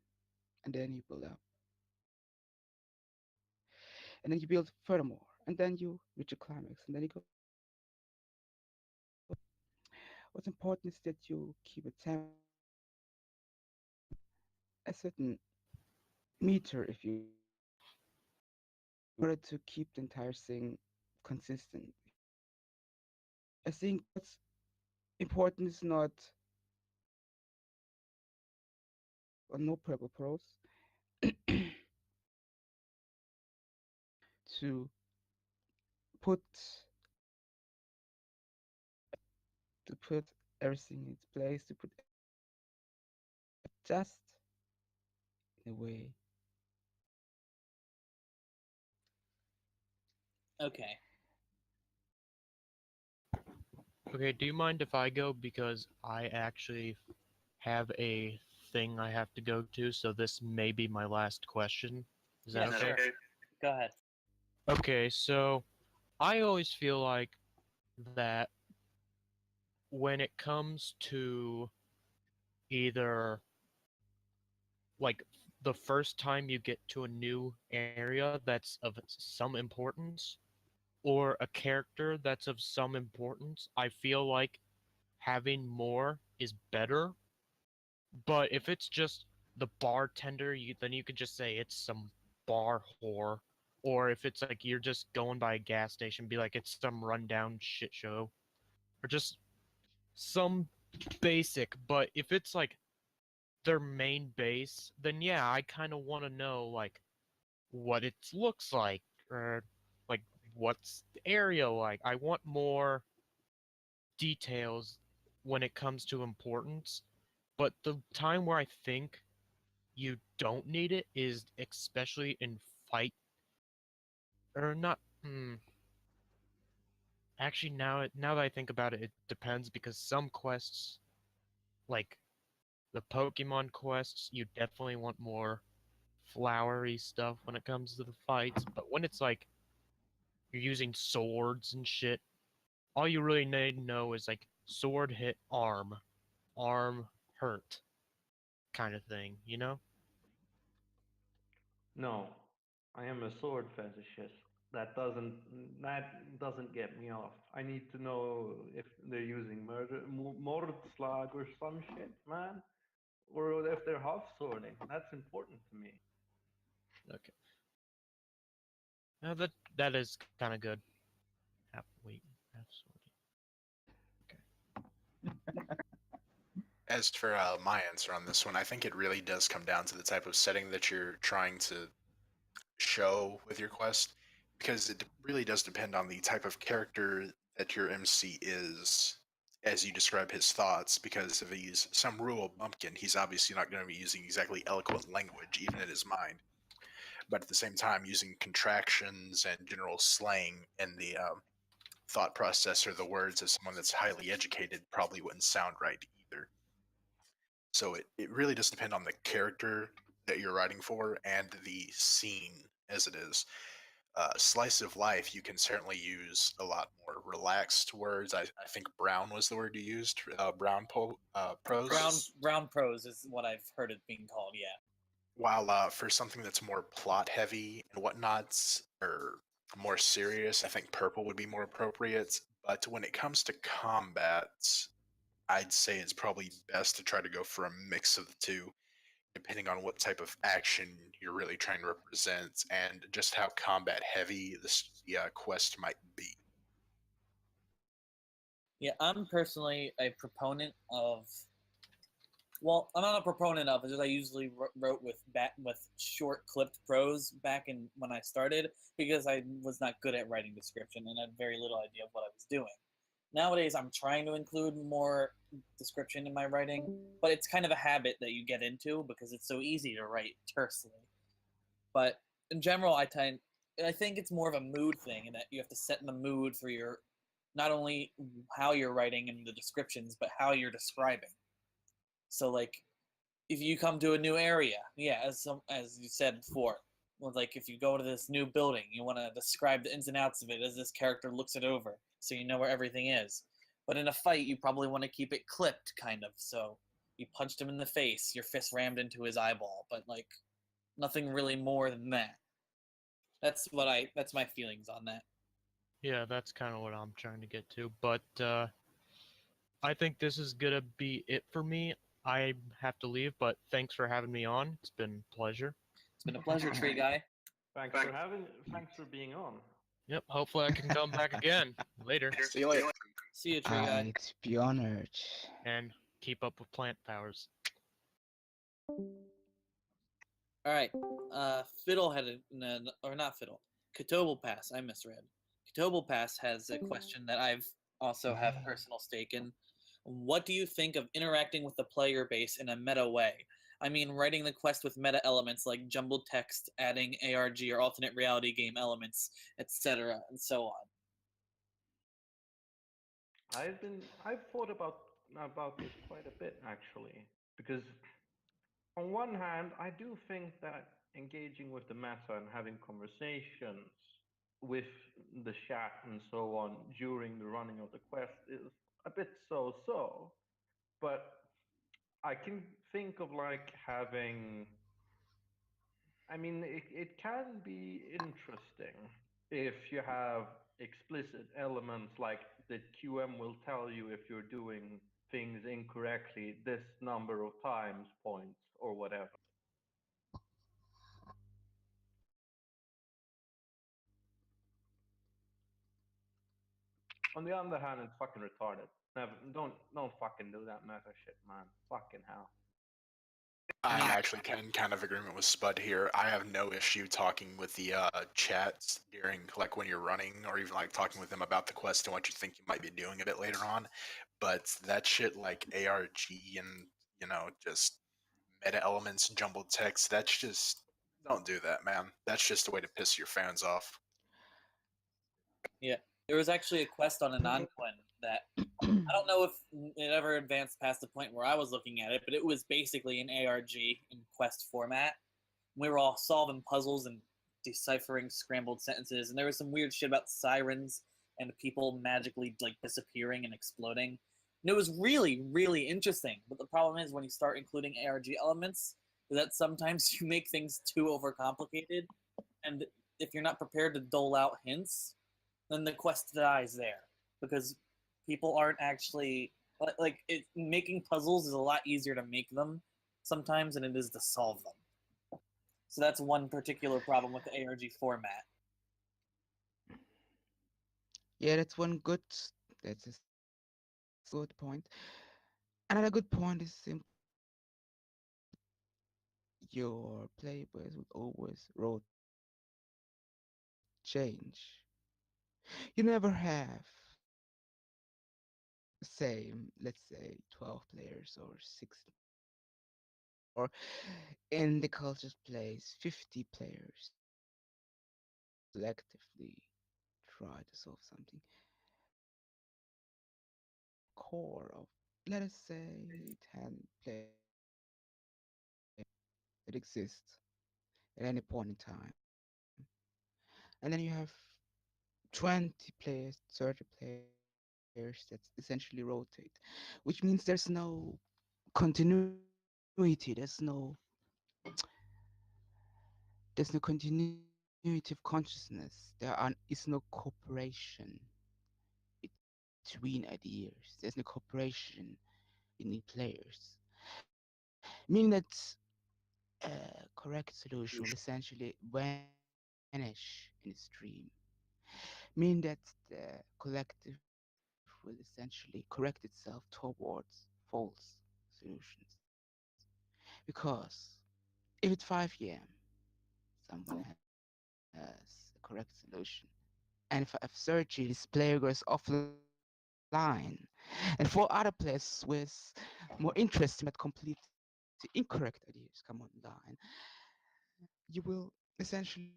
and then you build up, and then you build furthermore, and then you reach a climax, and then you go. What's important is that you keep a tempo, a certain meter, if you will, in order to keep the entire thing consistent. I think what's important is not or no purple prose to put to put everything in its place, to put just in a way. Okay. Okay, do you mind if I go because I actually have a thing I have to go to, so this may be my last question. Is that Yeah, okay? sure. Go ahead. Okay, so I always feel like that when it comes to either like the first time you get to a new area that's of some importance, or a character that's of some importance, I feel like having more is better. But if it's just the bartender, then you could just say it's some bar whore. Or if it's like you're just going by a gas station, be like it's some rundown shit show. Or just some basic. But if it's like their main base, then yeah, I kind of want to know like what it looks like, or like what's the area like. I want more details when it comes to importance. But the time where I think you don't need it is especially in fight, or not. Actually, now that I think about it, it depends because some quests, like the Pokemon quests, you definitely want more flowery stuff when it comes to the fights. But when it's like you're using swords and shit, all you really need to know is like sword hit arm, arm hurt, kind of thing, you know? No, I am a sword fetishist. That doesn't get me off. I need to know if they're using mordslag or some shit, man, or if they're half swording. That's important to me. Okay. That is kind of good. Wait, half sword. Okay. As for my answer on this one, I think it really does come down to the type of setting that you're trying to show with your quest, because it really does depend on the type of character that your MC is as you describe his thoughts. Because if he's some rural bumpkin, he's obviously not going to be using exactly eloquent language, even in his mind. But at the same time, using contractions and general slang in the thought process or the words of someone that's highly educated probably wouldn't sound right either. So it really does depend on the character that you're writing for and the scene as it is. Slice of life, you can certainly use a lot more relaxed words. I think brown was the word you used. Prose. Brown prose is what I've heard it being called. Yeah. While for something that's more plot heavy and whatnots, or more serious, I think purple would be more appropriate. But when it comes to combat, I'd say it's probably best to try to go for a mix of the two, depending on what type of action you're really trying to represent and just how combat heavy the quest might be. Yeah, I'm personally a proponent of. Well, I'm not a proponent of it. As I usually wrote with short clipped prose back in when I started because I was not good at writing description and had very little idea of what I was doing. Nowadays, I'm trying to include more description in my writing, but it's kind of a habit that you get into because it's so easy to write tersely. But in general, I think it's more of a mood thing, and that you have to set in the mood for your not only how you're writing and the descriptions, but how you're describing. So like if you come to a new area, yeah, as you said before, well, like if you go to this new building, you want to describe the ins and outs of it as this character looks it over, so you know where everything is. But in a fight, you probably want to keep it clipped, kind of. So you punched him in the face, your fist rammed into his eyeball, but like nothing really more than that. That's my feelings on that. Yeah, that's kind of what I'm trying to get to. But I think this is gonna be it for me. I have to leave, but thanks for having me on. It's been a pleasure. It's been a pleasure, TreeGuy. Thanks for being on. Yep, hopefully I can come back again later See you later. See you, TreeGuy. I'd be honored. and keep up with plant powers. All right. Fiddle had or not Fiddle. Catobal Pass. I misread. Catobal Pass has a question that I've also have a personal stake in. What do you think of interacting with the player base in a meta way? I mean, writing the quest with meta elements like jumbled text, adding ARG or alternate reality game elements, etc., and so on. I've thought about this quite a bit actually, because on one hand, I do think that engaging with the meta and having conversations with the chat and so on during the running of the quest is bit so-so, but I can think of like having. I mean, it can be interesting if you have explicit elements like the QM will tell you if you're doing things incorrectly this number of times, points, or whatever. On the other hand, it's fucking retarded. Never, don't fucking do that meta shit, man. Fucking hell. I I'm mean, actually in kind of agreement with Spud here. I have no issue talking with the chats during like when you're running, or even like talking with them about the quest and what you think you might be doing a bit later on. But that shit like ARG and just meta elements, jumbled text. That's just don't do that, man. That's just a way to piss your fans off. yeah, there was actually a quest on Anonkun that I don't know if it ever advanced past the point where I was looking at it, but it was basically an ARG in quest format. We were all solving puzzles and deciphering scrambled sentences, and there was some weird shit about sirens and people magically like disappearing and exploding. And it was really, really interesting. But the problem is when you start including ARG elements, is that sometimes you make things too overcomplicated, and if you're not prepared to dole out hints, then the quest dies there because people aren't actually like it, making puzzles is a lot easier to make them sometimes than it is to solve them. So that's one particular problem with the ARG format. Yeah, that's one good. That's a good point. Another good point is simply your players would always change. You never have same, let's say 12 players or 16 or in the culture's place 50 players collectively try to solve something. Core of, let us say, 10 players that exist at any point in time. And then you have 20 players, 30 players that essentially rotate, which means there's no continuity, there's no continuity of consciousness. Is no cooperation between ideas. There's no cooperation between players. Meaning that correct solution will essentially vanish in the stream. Meaning that the collective will essentially correct itself towards false solutions. Because if it's 5 p.m., someone has a correct solution. And if searching this player goes offline, and four other players with more interesting but completely incorrect ideas come online, you will essentially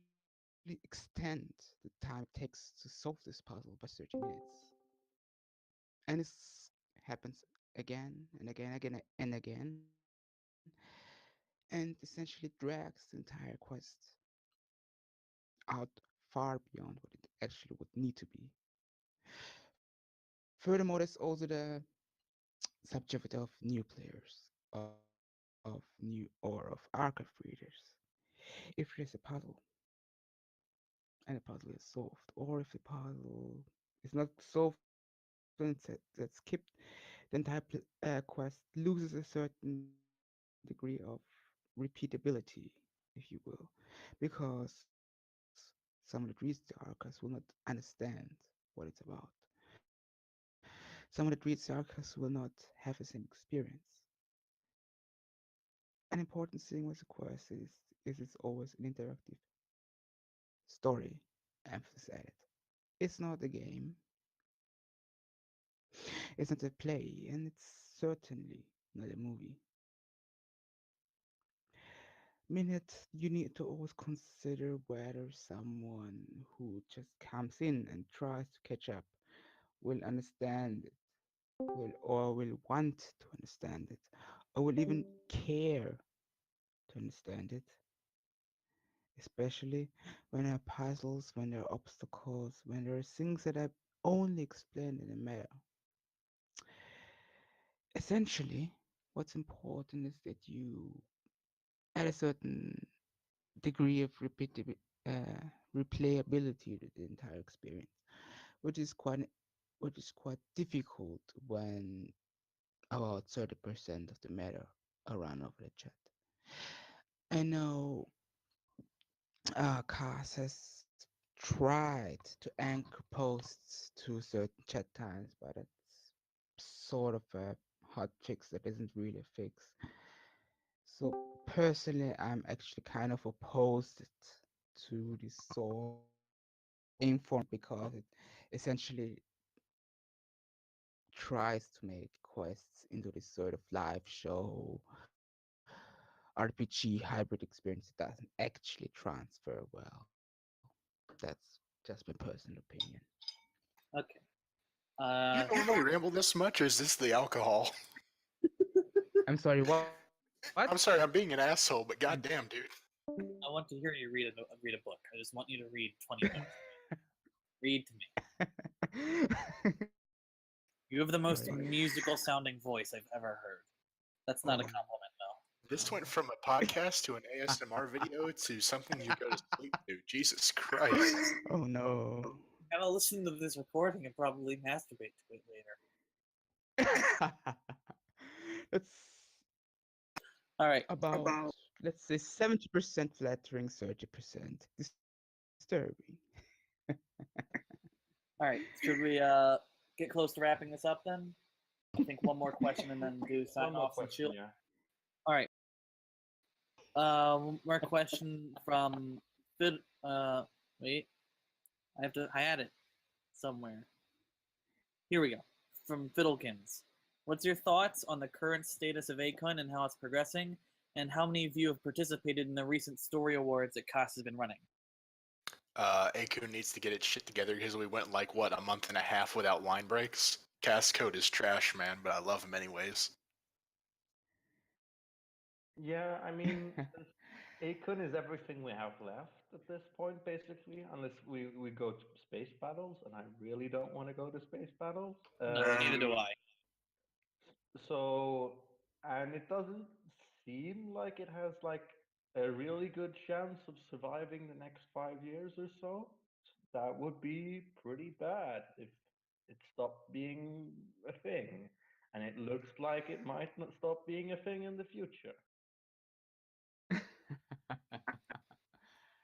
extend the time it takes to solve this puzzle by 30 minutes. And this happens again and again, again and again, and essentially drags the entire quest out far beyond what it actually would need to be. Furthermore, there's also the subject of new players, of new or of archive readers. If there's a puzzle and the puzzle is solved, or if the puzzle is not solved and that's skipped, the entire quest loses a certain degree of repeatability, if you will, because someone that reads the archives will not understand what it's about. Someone that reads the archives will not have the same experience. An important thing with the quest is it's always an interactive story emphasized. It's not a game, it's not a play, and it's certainly not a movie. Meaning that you need to always consider whether someone who just comes in and tries to catch up will understand it, will want to understand it, or will even care to understand it. Especially when there are puzzles, when there are obstacles, when there are things that are only explained in a matter. essentially, what's important is that you add a certain degree of replayability to the entire experience, which is quite which is quite difficult when about 30% of the matter are run over the chat. I know Cast has tried to anchor posts to certain chat times, but it's sort of a hot fix that isn't really a fix. So personally, I'm actually kind of opposed to this sort of inform because it essentially tries to make quests into this sort of live show RPG hybrid experience. It doesn't actually transfer well. That's just my personal opinion. Okay. You Uh, normally ramble this much, or is this the alcohol? I'm sorry, what? I'm sorry, I'm being an asshole, but goddamn, dude. I want to hear you read a book. I just want you to read 20 minutes. Read to me. You have the most Sorry. musical sounding voice I've ever heard. That's not a Oh. compliment, though. This went from a podcast to an ASMR video to something you go to sleep to. Jesus Christ. Oh no. Gotta listen to this recording and probably masturbate to it later. That's All right. about, let's say, 70% flattering, 30% disturbing. All right. Should we get close to wrapping this up then? I think one more question and then do sign One more offs and question, chill. yeah. All right. One more question from Fid. Wait. I had it somewhere. Here we go. From Fiddlekins. What's your thoughts on the current status of Akon and how it's progressing? And how many of you have participated in the recent story awards that Cost has been running? Aku needs to get its shit together because we went like, what, a month and a half without line breaks? Cast code is trash, man, but I love him anyways. Yeah, I mean, Akon is everything we have left at this point, basically, unless we go to space battles, and I really don't want to go to space battles. No, neither do I. So, and it doesn't seem like it has like a really good chance of surviving the next 5 years or so. That would be pretty bad if it stopped being a thing. And it looks like it might not stop being a thing in the future.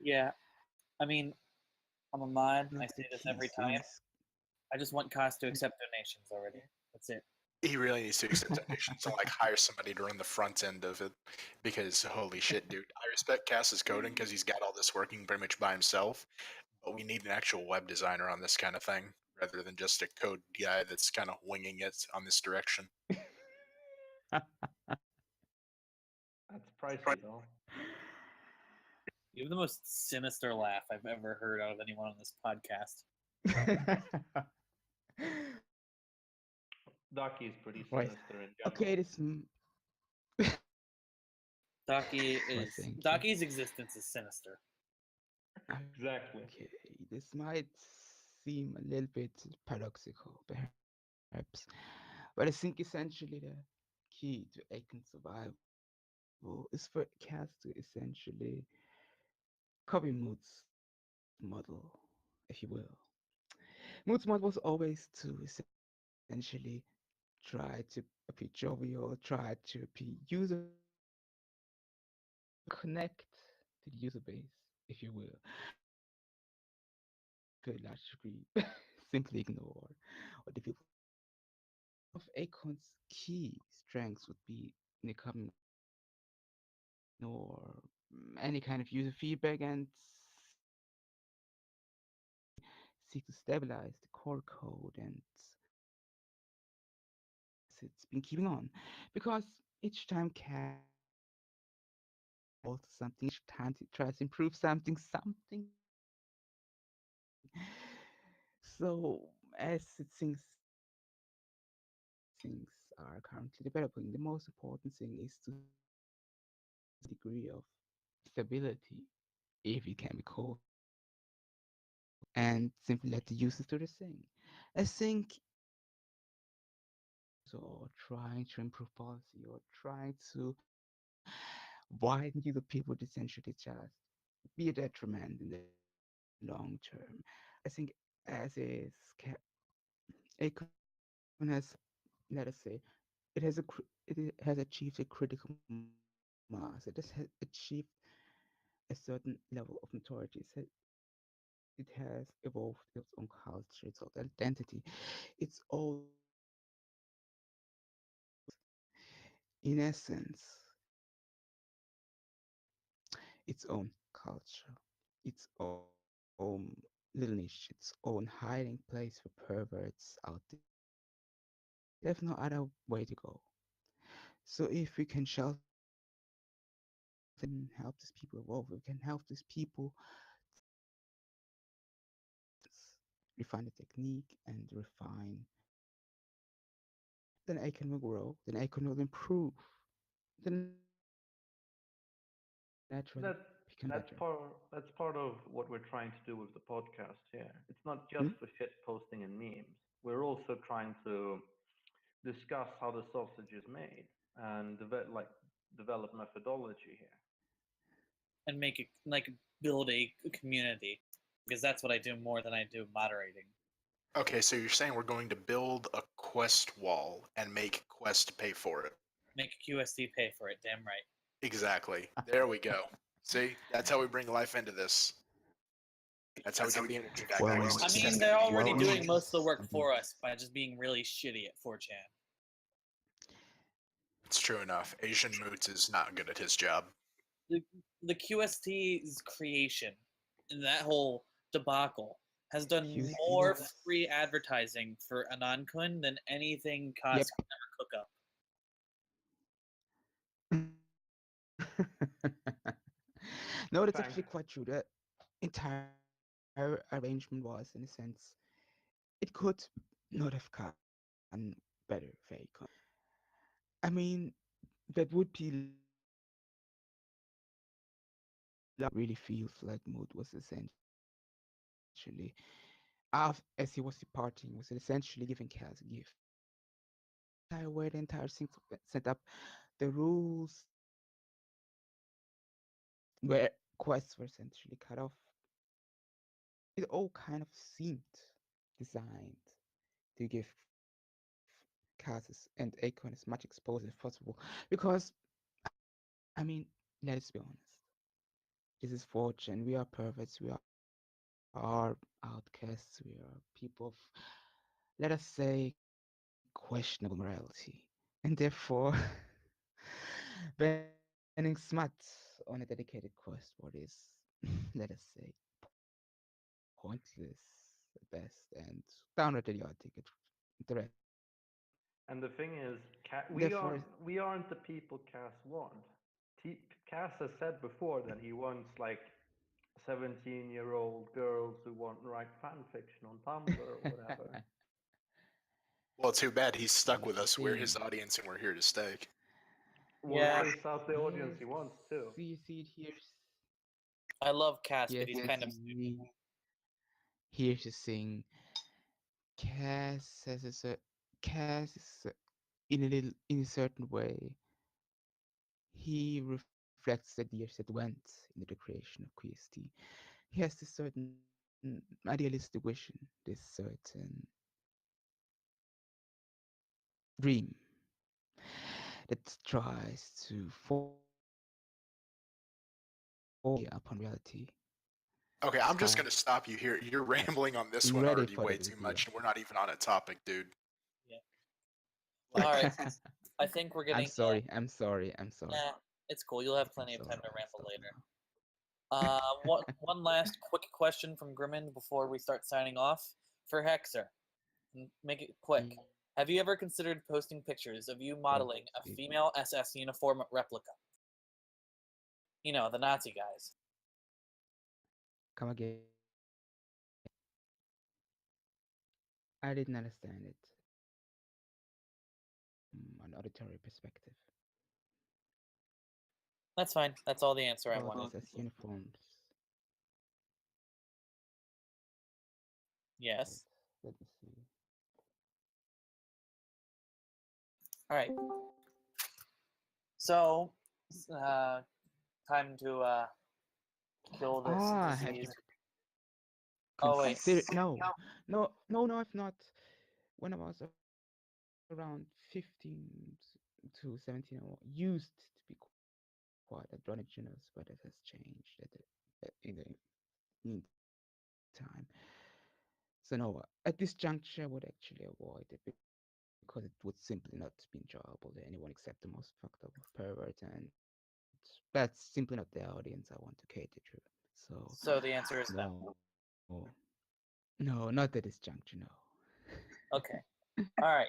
Yeah, I mean, I'm a mod. Not I the say this key every time. things. I just want Cost to accept donations already. That's it. He really needs to accept donations and like hire somebody to run the front end of it because holy shit, dude. I respect Cass's coding because he's got all this working pretty much by himself, but we need an actual web designer on this kind of thing rather than just a code guy that's kind of winging it on this direction. That's pricey, though. You have the most sinister laugh I've ever heard out of anyone on this podcast. Ducky is pretty Right. sinister in Okay, general. Right, thank you. Daki's existence is sinister. Exactly. Okay, this might seem a little bit paradoxical, perhaps, but I think essentially the key to Aiken survival is for cats to essentially copy Mood's model, if you will. Mood's model was always to essentially try to appear jovial, try to appear user friendly, connect to the user base, if you will, but to a large degree simply ignore what the people think. One of Acorn's key strengths would be in the coming ignore any kind of user feedback and seek to stabilize the core code and it's been keeping on because each time Cass alter something, each time it tries to improve something, something so as it things things are currently developing, the most important thing is to degree of stability, if it can be called, and simply let the users do the thing. I think or trying to improve policy or trying to widen you the people would essentially just be a detriment in the long term. I think as is Akon has, let us say, it has achieved a critical mass. It has achieved a certain level of maturity. It has evolved its own culture, its own identity, its own, in essence, its own culture, its own little niche, its own hiding place for perverts out there. There's no other way to go. So if we can shelter these people, if we can help these people evolve, if we can help these people refine the technique and refine, then Icon will grow, then Icon will improve, then naturally become better. That that's part of what we're trying to do with the podcast here. It's not just Hmm? for shit posting and memes. We're also trying to discuss how the sausage is made and develop methodology here. And make it like build a community because that's what I do more than I do moderating. Okay, so you're saying we're going to build a quest wall and make Quest pay for it. Make QSD pay for it. Damn right. Exactly. There we go. See? That's how we bring life into this. That's how we get the energy back that we Well, I used to mean, send they're into already people. doing most of the work indeed. for us by just being really shitty at 4chan. It's true enough. Asian Moods is not good at his job. The, the QST's creation and that whole debacle has done QC more was. free advertising for Anonkun than anything Cos Yep. could ever cook up. No, that's actually Thanks. quite true. The entire arrangement was, in a sense, it could not have gotten better very I mean, that would be really feels like Mood was essentially, as he was departing, was essentially giving Kaz a gift. Entire way, the entire thing set up, the rules where quests were essentially cut off. It all kind of seemed designed to give Kaz and Akon as much exposure as possible. Because, I mean, let's be honest. This is 4chan. We are perverts. We are outcasts. We are people of, let us say, questionable morality. And therefore, banning smut on a dedicated quest, what is, let us say, pointless at best and downright idiotic at the rest. And the thing is, Therefore, we aren't the people Cass wants. Cass has said before that he wants like 17-year-old girls who want to write fan fiction on Tumblr or whatever. Well, too bad he's stuck here's with the us. We're thing. his audience and we're here to stay. We'll Yeah, chase out the audience Yes, he wants too. see it here. I love Cass, but Yes, he's yes, kind of stupid. here's the thing. Cass has a Cass is in a certain way. He reflects the ideas that went into the creation of QST. He has this certain idealistic vision, this certain dream that tries to force upon reality. Okay, I'm just Despite gonna stop you here. You're rambling on this being one ready already for the way big too deal. much, and we're not even on a topic, dude. Yeah. All Like, right. I think we're I'm getting. sorry. I'm sorry. I'm sorry. Nah, it's cool. You'll have I'm plenty of sorry. time to I'll ramble stop later. now. One last quick question from Grimmin before we start signing off for Hexer. Make it quick. Have you ever considered posting pictures of you Yes, modeling a it- female SS uniform replica? You know, the Nazi guys. Come again. I didn't understand it from an auditory perspective. That's fine. That's all the answer I About wanted. SS uniforms. Right. Yes. Let me see. All right. So, time to kill this Have disease. you Oh wait. considered? No, I've not. When I was around 15 to 17, I used to be quite a dronic genius, but it has changed in the meantime. So no, at this juncture, I would actually avoid it because it would simply not be enjoyable to anyone except the most fucked up of pervert, and that's simply not the audience I want to cater to. So So the answer is no. no, not at this juncture, no. Okay. All right.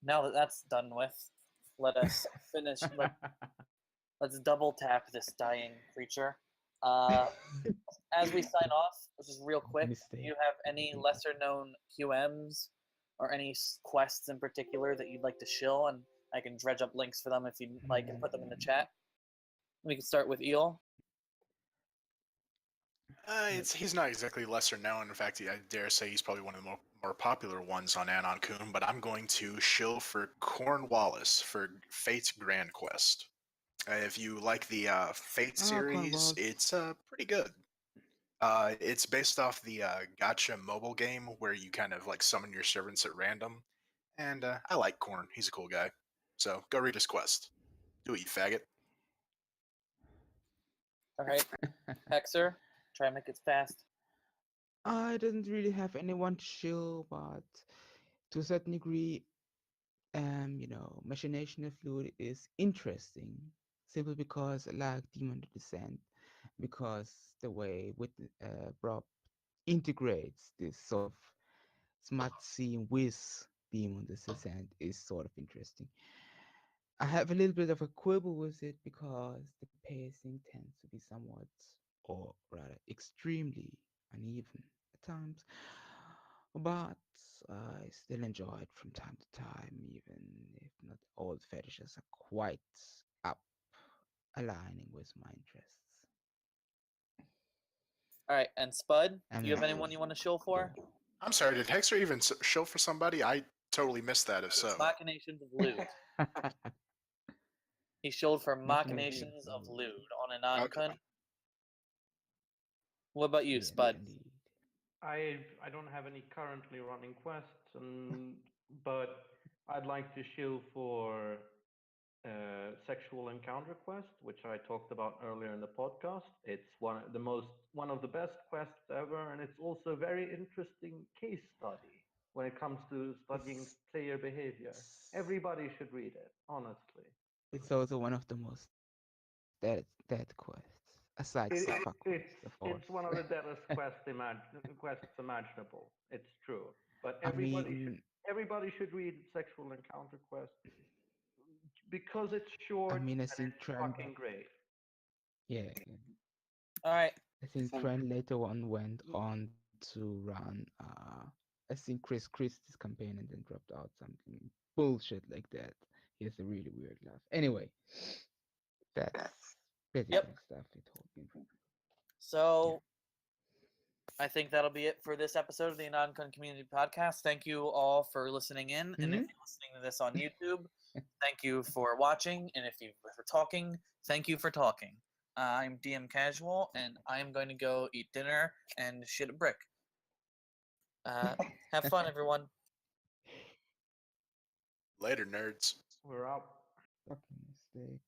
Now that that's done with, let us finish. Let's double tap this dying creature. As we sign off, just real quick, do you have any lesser known QMs or any quests in particular that you'd like to shill? And I can dredge up links for them if you like and put them in the chat. We can start with Eail. He's not exactly lesser known. In fact, I dare say he's probably one of the more popular ones on Anonkun. But I'm going to shill for Cornwallis for Fate's Grand Quest. If you like the Fate series, Cornwallis. it's pretty good. It's based off the Gacha mobile game where you kind of like summon your servants at random, and I like Corn. He's a cool guy. So go read his quest. Do it, you faggot. All right, Hexer, try and make it fast. I didn't really have anyone to chill, but to a certain degree, Machination of Fluid is interesting simply because I like Demon Descent, because the way with Rob integrates this sort of smart scene with Demon Descent is sort of interesting. I have a little bit of a quibble with it because the pacing tends to be somewhat, or rather extremely uneven at times. But I still enjoy it from time to time, even if not all the fetishes are quite up aligning with my interests. All right, and Spud, And do you have anyone you want to shill for? I'm sorry, did Hexer even shill for somebody? I totally missed that if so. Machinations of Lewd. He shilled for Machinations of Lewd on Anonkun. Okay. What about you, Yes, Spud? indeed. I don't have any currently running quests, but I'd like to shill for Sexual Encounter Quest, which I talked about earlier in the podcast. It's one of the best quests ever, and it's also a very interesting case study when it comes to studying player behavior. Everybody should read it, honestly. It's also one of the most dead quests, aside from fuck quests, of course. It's one of the deadest quests imaginable. It's true, but I mean, everybody should read Sexual Encounter Quest because it's short I and think it's Trent, fucking great. yeah, All right. I think Trent later on went on to run, I think Christie's campaign and then dropped out something bullshit like that. He has a really weird laugh. Anyway, that's basically Yep. stuff he told me. So I think that'll be it for this episode of the Anonkun Community Podcast. Thank you all for listening in. And if you're listening to this on YouTube, thank you for watching. And if you were talking, thank you for talking. I'm DM Casual, and I'm going to go eat dinner and shit a brick. Have fun, everyone. Later, nerds. We're out. Fucking mistake.